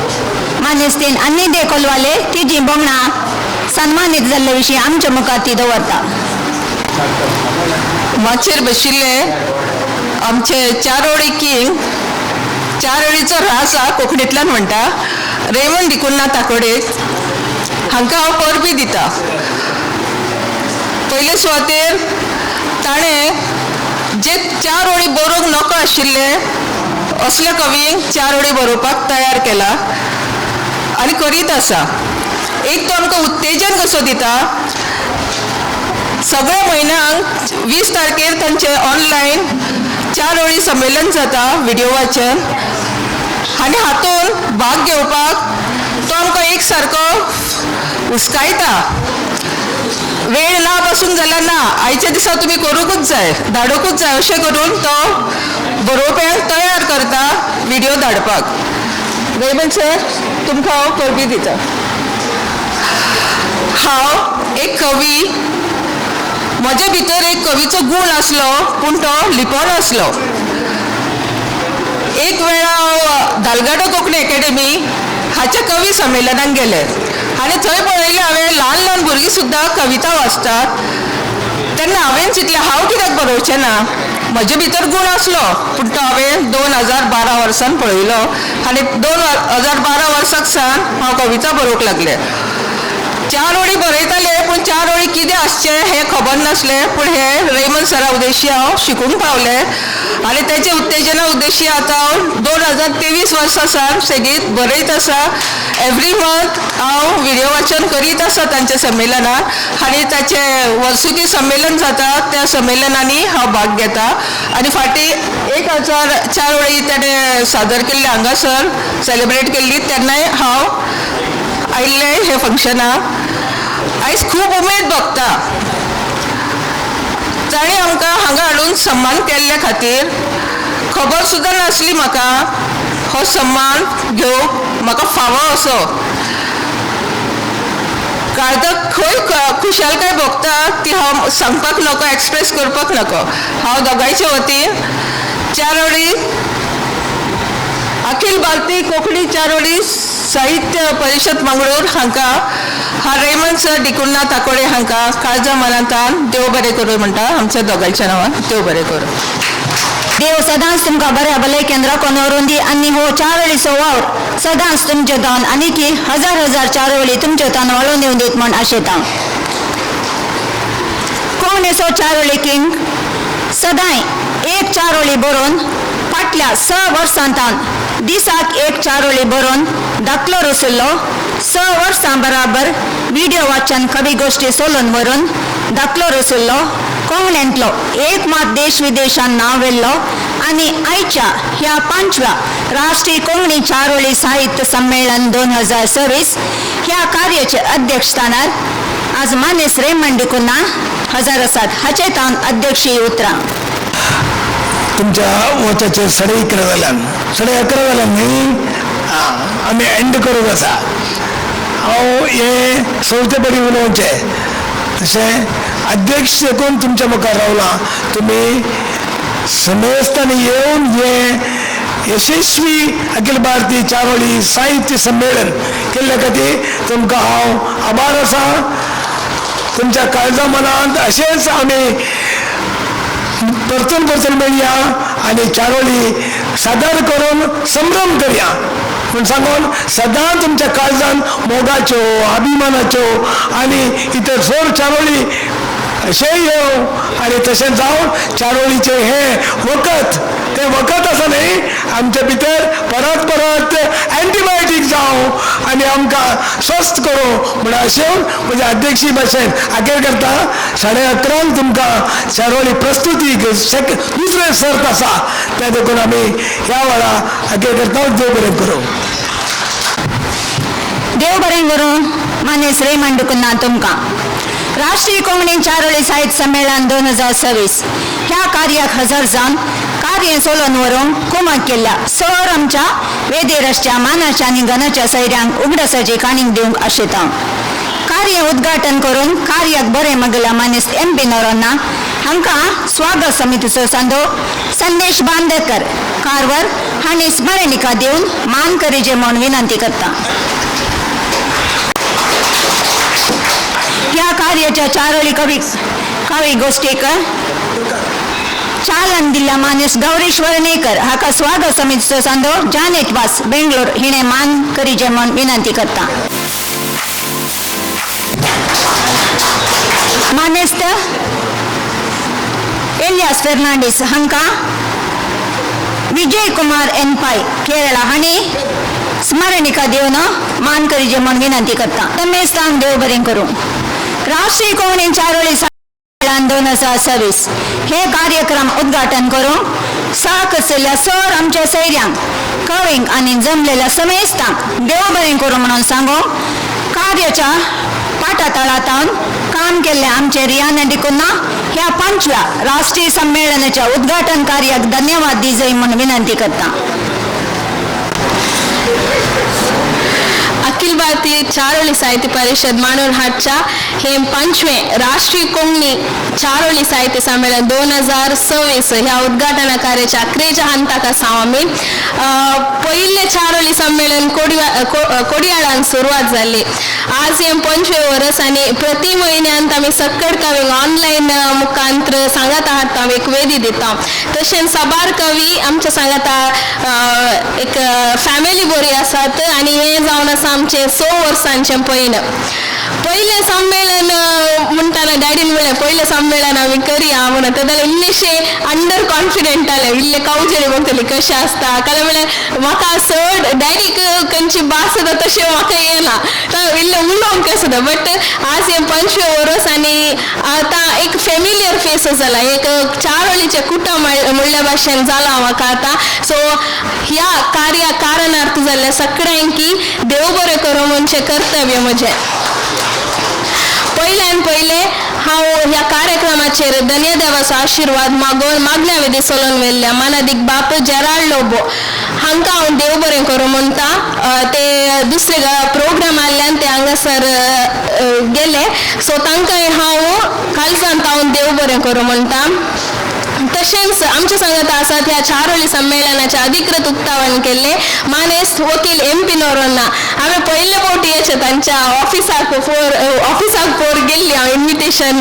मानेस्तीन अन्निदे कोलवाले तिजी बोंगणा सन्मानीत जाल्ले विशीं आमच्या मुखार ती दवरता. माचेर बशिल्ले आमचे चारोळी किंग चारोळीचो रास हा कोंकणींतल्यान म्हणटा रेमंड दिकुन्ना ताकोडे हांकां हांव परबी दिता. पयले सुवातेर ताणें जे चार ओळी बरोवंक नकळो आशिल्ले असले कवींक चार ओळी बरोवपाक तयार केला आनी करीत आसा. एक तो आमकां उत्तेजन कसो दिता. सगळ्या म्हयन्याक 20 तारखेर तांचे ऑनलायन चार ओळी संमेलन जाता व्हिडिओ वाचन आनी हातूंत भाग घेवपाक तो आमकां एक सारको उस्कायता. वेळ ना बसून जाल्यार ना आयच्या दिसा तुमी करूंकूच जाय धाडोवंकूच जाय अशें करून तो बरोवप्यांक तयार करता व्हिडिओ धाडपाक. रेमंड सर तुमकां हांव परबी दिता. हांव एक कवी म्हजे भितर एक कवीचो गूण आसलो पूण तो लिपोन आसलो. एक वेळा हांव धालगाडो कोंकणी एकेडमी हाच्या कवी संमेलनाक गेले आनी थंय पळयलें हांवें ल्हान ल्हान भुरगीं सुद्दां कविता वाचतात. तेन्ना हांवें चिंतलें हांव कित्याक बरोवचें ना. म्हजे भितर गूण आसलो पूण तो हांवें 2012 वर्सान पळयलो आनी 2012 वर्साक सावन हांव कविता बरोवंक लागलें. चार ओळी बरयताले पूण चार ओळी कितें आसचें हें खबर नासलें पूण हें रेमंड सरा उद्देशी हांव शिकूंक पावलें आनी तेचे उत्तेजना उद्देशी आतां हांव 2023 वर्सा सावन सेगीत बरयत आसा. एवरी मंथ हांव व्हिडिओ वाचन करीत आसा तांच्या संमेलनात आनी ताचें वर्सुकी संमेलन जाता त्या संमेलनांनी हांव भाग घेता. आनी फाटीं 1004 ओळी ताणें सादर केल्ले हांगासर सेलिब्रेट केल्ली तेन्नाय हांव आयिल्लें हे फंक्शनाक. आयज खूब उमेद भोगता. ताणें आमकां हांगा हाडून सन्मान केल्ल्या खातीर खबर सुद्दां नासली म्हाका हो सन्मान घेवंक म्हाका फावो असो. काळजाक खंय खुशालकाय भोगता ती हांव सांगपाक नको एक्सप्रेस करपाक नको. हांव दोगांयचे वतीन चार ओळी अखिल भारतीय कोंकणी चार ओळी साहित्य परिशद मंगळूर हांकां हा रेमंड सर दिकुन्ना ताकोडे हांकां काळजा मनांतल्यान देव बरें करूं म्हणटा आमच्या दोगांयच्या नांवान देव बरें करूं. देव सदांच तुमकां बऱ्या भलायकेन राखून व्हरून दी आनी हो चारोळीचो वावर सदांच तुमचे दान आनी की हजार हजार चारोळी तुमचे तान वळून दिवन दीत म्हण आशेता. कोंकणीचो चारोळी किंग सदांय एक चारोळी बरोवन फाटल्या 6 वर्सांतान दिसाक एक चारोळी बरोवन दाखलो रचयल्लो. 6 वर्सां बराबर व्हिडिओ वाचन कवी गोश्टी सोलून व्हरून दाखलो रचयल्लो. कोंकण्यांतलो एक मात देश विदेशान नांव वेल्लो आनी आयच्या ह्या 5व्या राष्ट्रीय कोंकणी चारोळी साहित्य संमेलन 2026 ह्या कार्याचे अध्यक्षस्थानार आज मानेस रेमंड दिकुन्ना हजर आसात. हाचे तान अध्यक्षीय उतरां. तुमच्या वचाचे 11:30 जाल्यान 11:30 जाल्यान न्ही आमी एंड करूंक आसा. हांव हे संस्थेपडी उलोवचें तशें अध्यक्ष देखून तुमच्या मुखार रावला. तुमी समेस्तानी येवन हे यशस्वी अखिल भारतीय चारोळी साहित्य संमेलन केल्ल्या खातीर तुमकां हांव आभार आसा. तुमच्या काळजा मनांत अशेंच आमी परतून मेळया आनी चारोळी सादर करून संभ्रम करया म्हूण सांगून सदां तुमच्या काळजान मोगाच्यो अभिमानाच्यो आनी इतर जोर चारोळी अशें येवं आनी तशें जावन चारोळीचें हें वखद हे वखत असं नाही आमच्या भितर परत परत अँटीबायोटीक जावं आनी आमकां स्वस्थ करूं म्हणून अशें म्हणजे अध्यक्षी भाशेन अखेर करता 11:30 तुमकां चारोळी प्रस्तुतीक दुसरें सर्त आसा त्या देखून आमी ह्या वेळा अखेर करता. देव बरें करूं. देव बरें करूं. मान्य श्री मंडकुन्ना तुमकां राष्ट्रीय कोंकणी चारोळी साहित्य संमेलन 2026 ह्या कार्याक हजर जावन कार्य चलोवन व्हरूंक कुमक केल्या सर आमच्या वेदेरसच्या मानाच्या आनी गणाच्या सैर्यांक उगडासाची काणीक दिवंक आशेता. कार्य उद्घाटन करून कार्याक बरें मागला मान्य MP नरोन्ना हांकां स्वागत समितीचो सांदो संदेश बांदेकर कारवार हांणी स्मरणिका दिवन मान करीचे म्हूण विनंती करता. ह्या कार्याच्या चारोळी कवी गोष्टीक चालन दिल्ल्या मानेस गौरीश वर्णेकर हाका स्वागत समितीचो सांदो जानेट वास बेंगलोर हिणे मान करीचे म्हूण विनंती करता. मानेस्त एलियास फेर्नांडीस हांकां विजय कुमार एन पाय केरळा हांणी स्मरणिका दिवन मान करीचे म्हूण विनंती करता. तमेस्तांक देव बरें करूं. राष्ट्रीय कोंकणी चारोळी संमेलन 2026 हे कार्यक्रम उद्घाटन करून साक आशिल्ल्या सर आमच्या सैर्यांक कवींक आनी जमलेल्या समेस्तांक देव बरें करूं म्हणून सांगूं कार्याच्या पाटातळांत काम केल्ले आमचे रिया नंदिकुन्ना ह्या 5व्या राष्ट्रीय संमेलनाच्या उद्घाटन कार्याक धन्यवाद दिजय म्हणून विनंती करता. अखिल भारतीय चारोळी साहित्य परिषद मानोरहाटच्या हे 5वें राष्ट्रीय कोंकणी चारोळी साहित्य संमेलन 2026 ह्या उद्घाटन कार्याच्या अकरेच्या हंताक आसा आमी. पयले चारोळी संमेलन कोडयाळान सुरवात जाल्ली. आज हे 5वें वर्स आनी प्रति म्हयन्यांत आमी सक्कड कवींक ऑनलायन मुखांतर सांगात आहात हांव एक वेदी दिता. तशेंच साबार कवी आमच्या सांगात एक फॅमिली बरी आसात आनी हे जावन आसा आमचे 100 वर्सांचे पयले संमेलन म्हणटाना डॅडीन म्हणलें पयलें संमेलन आमी करया म्हणून तेन्ना इल्लेशे अंडर कॉन्फिडेंट जालें इल्ले कावचेरी बघतली कशें आसता कारण म्हणल्यार म्हाका चड डॅडीक खंयची भास येता तशें म्हाका येना इल्लें उलोवंक कशें जाता. बट आज हे 5वें वर्स आनी आतां एक फेमिलियर फेस जाला एक चारोळीचे कुटुंब म्हणल्या भाशेन जाला म्हाका आतां. सो ह्या कार्या कारणार्थ जाल्ल्या सगळ्यांकी देव बरें करूं म्हणजे कर्तव्य म्हजें. पयल्यान पयले हांव ह्या कार्यक्रमाचेर धन्यदेवाचो आशिर्वाद मागून मागण्या वेदी चलोवन व्हेल्ल्या मानादीक बाप जेराल्ड लोबो हांकां हांव देव बरें करूं म्हणटा. ते दुसरे प्रोग्राम आसल्यान ते हांगासर गेले सो तांकांय हांव कालसांत हांव देव बरें करूं म्हणटा. तशेंच आमच्या सांगात आसात ह्या चारोळी संमेलनाचे अधिकृत उक्तावण केले मानेस्त वकील MP नरोन्ना. हांवें पयले फावटी येचे तांच्या ऑफिसाक पोर गेल्ली हांव इन्विटेशन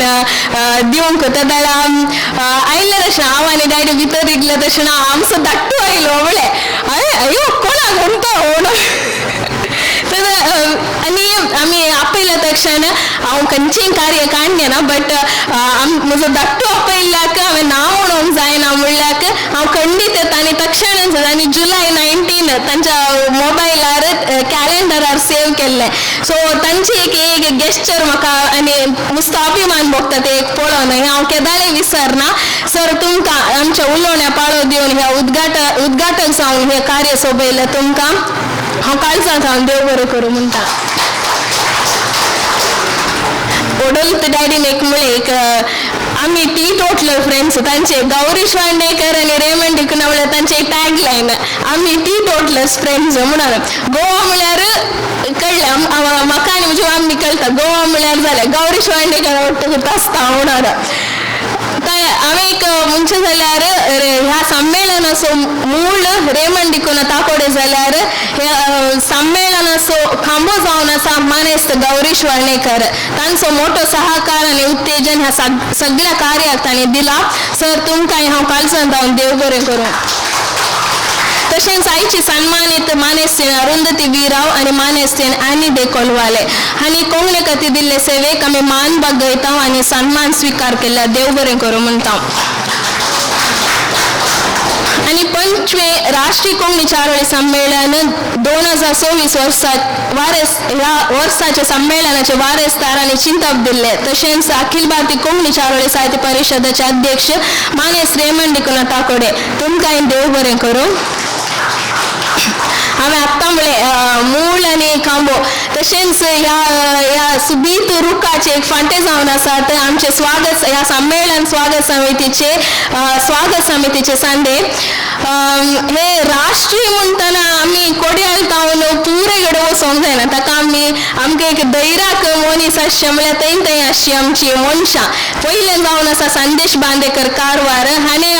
दिवंक तेन्ना आयले तशें हांव आनी डॅडी भितर इगले तशें आमचो धाकटू आयलो म्हणलें अयो कोणाक म्हणटा आनी आमी आपयल्या तक्षण हांव खंयचेंय कार्य काडलें ना बट म्हजो धाकटू आपयल्ल्याक हांवें नांव म्हणूंक जायना म्हणल्याक हांव खंडीत येता आनी तक्षणच आनी जुलय 19 तांच्या मोबायलार कॅलेंडरार सेव केल्लें. सो तांची एक गेस्चर म्हाका आनी मुस्तो अभिमान भोगता ते एक पळोवन हांव केदांय विसरना. सर तुमकां आमच्या उलोवण्या पाळो दिवन ह्या उद्घाटक जावन हें कार्य सोबयलें तुमकां हांव कालसांत हांव देव बरें करूं म्हणटा. ओडोलत डॅडीन एक म्हणलें एक आमी टी टोटल फ्रेंड्स तांचे गौरीश वांडेकर आनी रेमंड डिकुना म्हणल्यार तांचे टॅगलायन आमी टी टोटलस फ्रेंड्स म्हणून गोवा म्हळ्यार कळ्ळें म्हाका आनी म्हज्या मम्मी कळटा गोवा म्हळ्यार जालें गौरीश वांडेकर वट्ट आसता म्हणून. हांवें एक म्हणचे जाल्यार ह्या संमेलनाचो मूळ रेमंड डिकुना ताकोडे जाल्यार ह्या संमेलनाचो खांबो जावन आसा मानेस्त गौरीश वर्णेकर. तांचो मोठो सहकार आनी उत्तेजन ह्या सगळ्या कार्याक तांणी दिला. सर तुमकांय हांव कालसांत हांव देव बरें करूं. तशेंच आयची सन्मानीत मानेस्तेन अरुंधती वीराव आनी मानेस्तेन आनी दे कोलवाले हांणी कोंकणी खातीर दिल्ले सेवेक आमी मान बागयता आनी सन्मान स्विकार केल्या देव बरें करूं म्हणटा. आणि 5वे राष्ट्रीय कोंकणी चारोळी संमेलन 2024 ह्या वर्साच्या संमेलनाचे वारेस्तार आणि चिंतक दिले. तसेच अखिल भारतीय कोंकणी चारोळी साहित्य परिषदेचे अध्यक्ष मानेस रेमंड ताकोडे तुमकां देव बरें करूं. आम्ही आत्ता मूळ आणि खांबो तसेच ह्या सुबीत रुखाचे एक फांटे जावन आसात. आमचे स्वागत ह्या संमेलन स्वागत समितीचे सांडे हे राष्ट्रीय म्हणटना आम्ही कोड्याल तावन पुरे गडे वचोंक जायना. ताका आमकां एक दैराक मनीस आसचे म्हळ्यार थंय आसची आमची मनशां. पयलें जावन आसा संदेश बांदेकर कारवार हाणें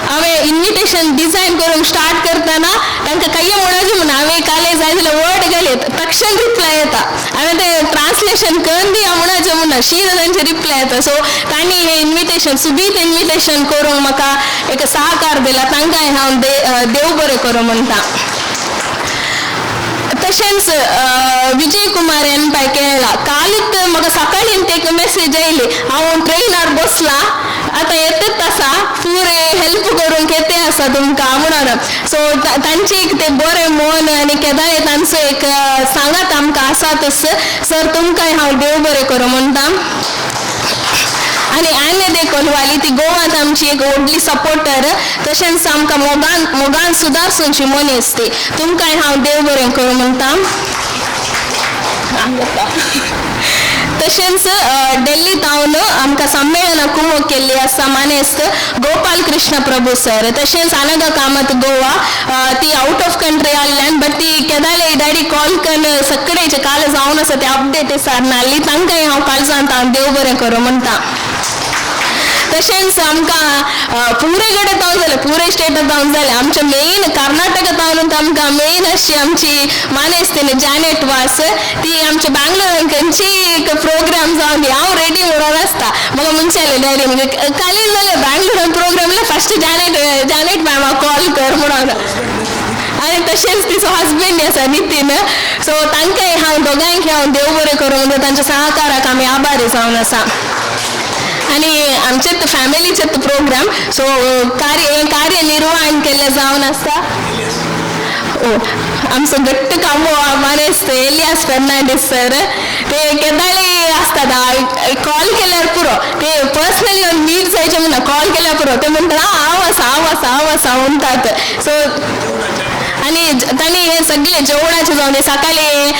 हांवें इन्विटेशन डिझायन करूंक स्टार्ट करतना तांकां काही म्हणून म्हणून हांवें काले जाय जाल्यार वर्ड घालीत तक्षण रिप्लाय येता. हांवें तें ट्रान्सलेशन करून दिया म्हणून शीर तांचे रिप्लाय येता. सो तांणी हें इन्विटेशन सुबीत इन्विटेशन करूंक म्हाका एक सहकार दिला. तांकां हांव देव बरें करूं म्हणटा. तशेंच विजय कुमार एन पाय केरळा कालीच म्हाका सकाळी एक मेसेज आयली. हांव ट्रेनार बसला आतां येतच आसा पुरे हेल्प करूंक येते आसा तुमकां म्हणून. सो तांचे एक ते बरें मन आनी केदार तांचो एक सांगात आमकां आसातच. सर तुमकां हांव देव बरें करूं म्हणटा. आणि आन्य देखून वाली ती गोवात आमची एक व्हडली सपोर्टर तशेंच आमकां मोगान सुदारसूंची मनीस ती तुमकां हांव देव बरें करूं म्हणटा. तशेंच दिल्ली तावन आमकां संमेलनां कुमक केल्ली आसा मानेस्त गोपाल कृष्ण प्रभू सर. तशेंच अनगा कामत गोवा ती आउट ऑफ कंट्री आयल्यान बट ती केदाले डॅडी कॉल करून सगळेचे काल जावन आसा ते अपडेट सारनाली. तांकांय हांव काल सांगता देव बरें करूं म्हणटा. तशेंच आमकां पुरे कडेन जावन जालें पुरे स्टेटात जावन जालें. आमच्या मेन कर्नाटकात जावन आमकां मेन अशी आमची मानेस तिने जॅनेट वास ती आमच्या बँगलोरान खंयची एक प्रोग्राम जावन हांव रेडी म्हणून आसता. म्हाका म्हणचे डॅडी म्हणजे काली जालें बँगलोरान प्रोग्रामला फस्ट जॅनेट मॅमाक कॉल कर म्हणून. आणि तशेंच तिचो हजबंड आसा नितीन. सो तांकांय हांव दोगांयक हांव देव बरें करूं म्हणजे तांच्या सहकाराक आमी आभारी जावन आसा. आणि आमचेत फॅमिलीचेत प्रोग्राम सो कार्यनिर्वहन केले जावन आसता. आमचो घट्ट कामो मानेस एलियास फर्नांडीस सर ते केदाळे आसतात कॉल केल्यार पुरो ते पर्सनली मीट जायचे म्हणून कॉल केल्यार पुरो ते म्हणटात हांव आसा म्हणटात. सो आणि तांणी हे सगळे जेवणाचे जावन सकाळी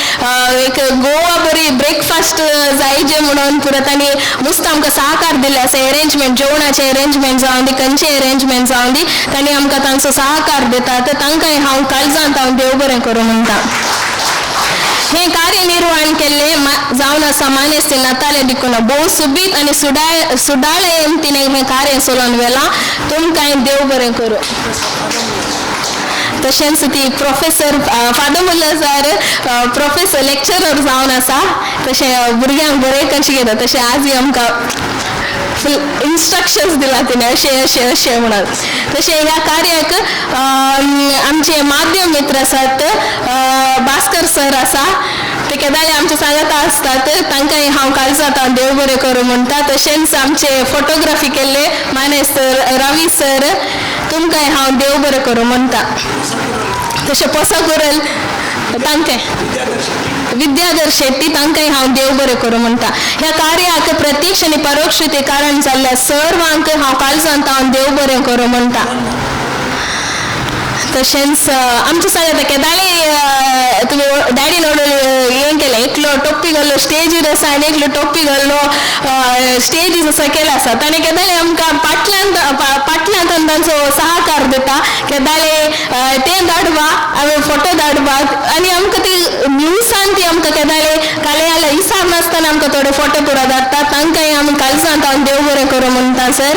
एक गोवा बरी ब्रेकफास्ट जायचे म्हणून पुरो तांणी मस्त आमकां सहकार दिले आसा. अरेंजमेंट जेवणाचे अरेंजमेंट जावन दी खंयचे अरेंजमेंट जावन दी तांणी आमकां तांचो सहकार दितात. तांकांय हांव काळजांत हांव देव बरें करूं म्हणटा. हे कार्यनिर्वहन केले जावन आसा मानेस ते नाताले दिकून भोव सुबीत आनी सुडाळेन तिणें हें कार्य चलोवन व्हेलां. तुमकांय देव बरें करूं. तशेंच ती प्रोफेसर फादमुल्ला सर प्रोफेसर लेक्चरर जावन आसा. तशें भुरग्यांक बरें कशें घेता तशें आजय आमकां फुल इन्स्ट्रक्शन्स दिला तिने अशें म्हणून. तशें ह्या कार्याक आमचे माध्यम मित्र आसात भास्कर सर आसा ते केदाले आमचे सांगता आसतात. तांकांय हांव काळजांत देव बरें करूं म्हणटा. तशेंच आमचे फोटोग्राफी केल्ले मानेस रवी सर तुमकांय हांव देव बरें करूं म्हणटा. तशें पोसा कुरल तांकां विद्याधर शेट्टी तांकांय हांव देव बरें करूं म्हणटा. ह्या कार्याक प्रत्यक्ष आनी परोक्ष ते कारण जाल्ल्या सर्वांक हांव काळजांत देव बरें करूं म्हणटा. तशेंच आमचे सांगता केदाळे तुमी डॅडीन हें केलें एकलो टोपी घाल्लो स्टेजीर आसा आनी एकलो टोपी घाल्लो स्टेजीर असो केला आसा. ताणें केदाळे आमकां फाटल्यान तांचो सहकार दिता. केदाळे तें धाडवा हांवें फोटो धाडवा आनी आमकां ती न्यूसान ती आमकां केदाळे काले जाल्यार हिसाब नासतना आमकां थोडे फोटो पुरो धाडटा. तांकांय आमी काळजांत देव बरें करूं म्हणटा. सर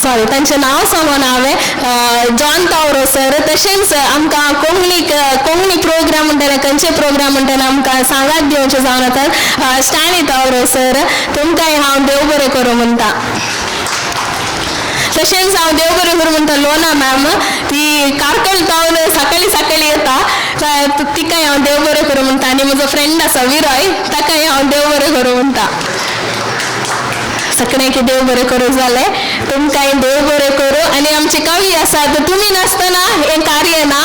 सॉरी तांचें नांव सांगून हांवें जॉन तावरो सर. तशेंच आमकां कोंकणी प्रोग्राम म्हणटना खंयचे प्रोग्राम म्हणटना आमकां सांगात दिवचे जावन आसात स्टॅनी तावरो सर तुमकांय हांव देव बरें करूं म्हणटा. तशेंच हांव देव बरें करूं म्हणटा लोना मॅम ती कारकल तावन सकाळी येता तिकाय हांव देव बरें करूं म्हणटा. आनी म्हजो फ्रेंड आसा विरय ताकाय हांव देव बरें करूं म्हणटा. सगळ्यांकी देव बरें करूं जालें तुमकांय देव बरें करूं आनी आमचे कवी आसात तुमी नासतना हें कार्य ना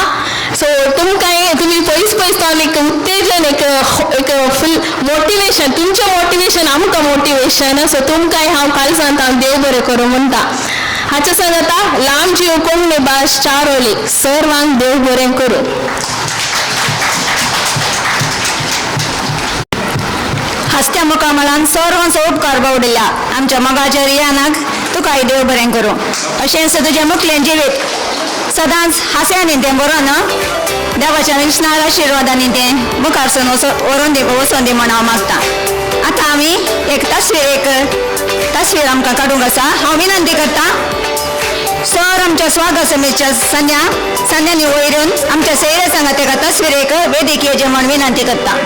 सो तुमकांय तुमी पयस पावन एक उत्तेजन एक फूल मोटिवेशन तुमचें मोटिवेशन आमकां मोटिवेशन सो तुमकांय हांव काळजांत हांव देव बरें करूं म्हणटा हाचे सांगता लांब जीव कोंकणी भास चारोली सर्वांक देव बरें करूं. हस्त्या मुखामळान सर्वांचो उपकार बावडिल्ल्या आमच्या मोगाच्या रियानाक तुकाय देव बरें करूं. अशेंच तुजें मुखलें जिवीत सदांच हास्यानी तें बरोवन देवाच्या विष्णार आशिर्वादांनी तें मुखारसून व्हरून वचोन दी म्हण हांव मागतां. आतां आमी एक तस्वीर आमकां काडूंक आसा. हांव विनंती करतां सर आमच्या स्वागत समितीच्या संध्यांनी वयरून आमच्या सैर्य संघात एका तस्वीरेक वेदिकेचेर म्हण विनंती करता.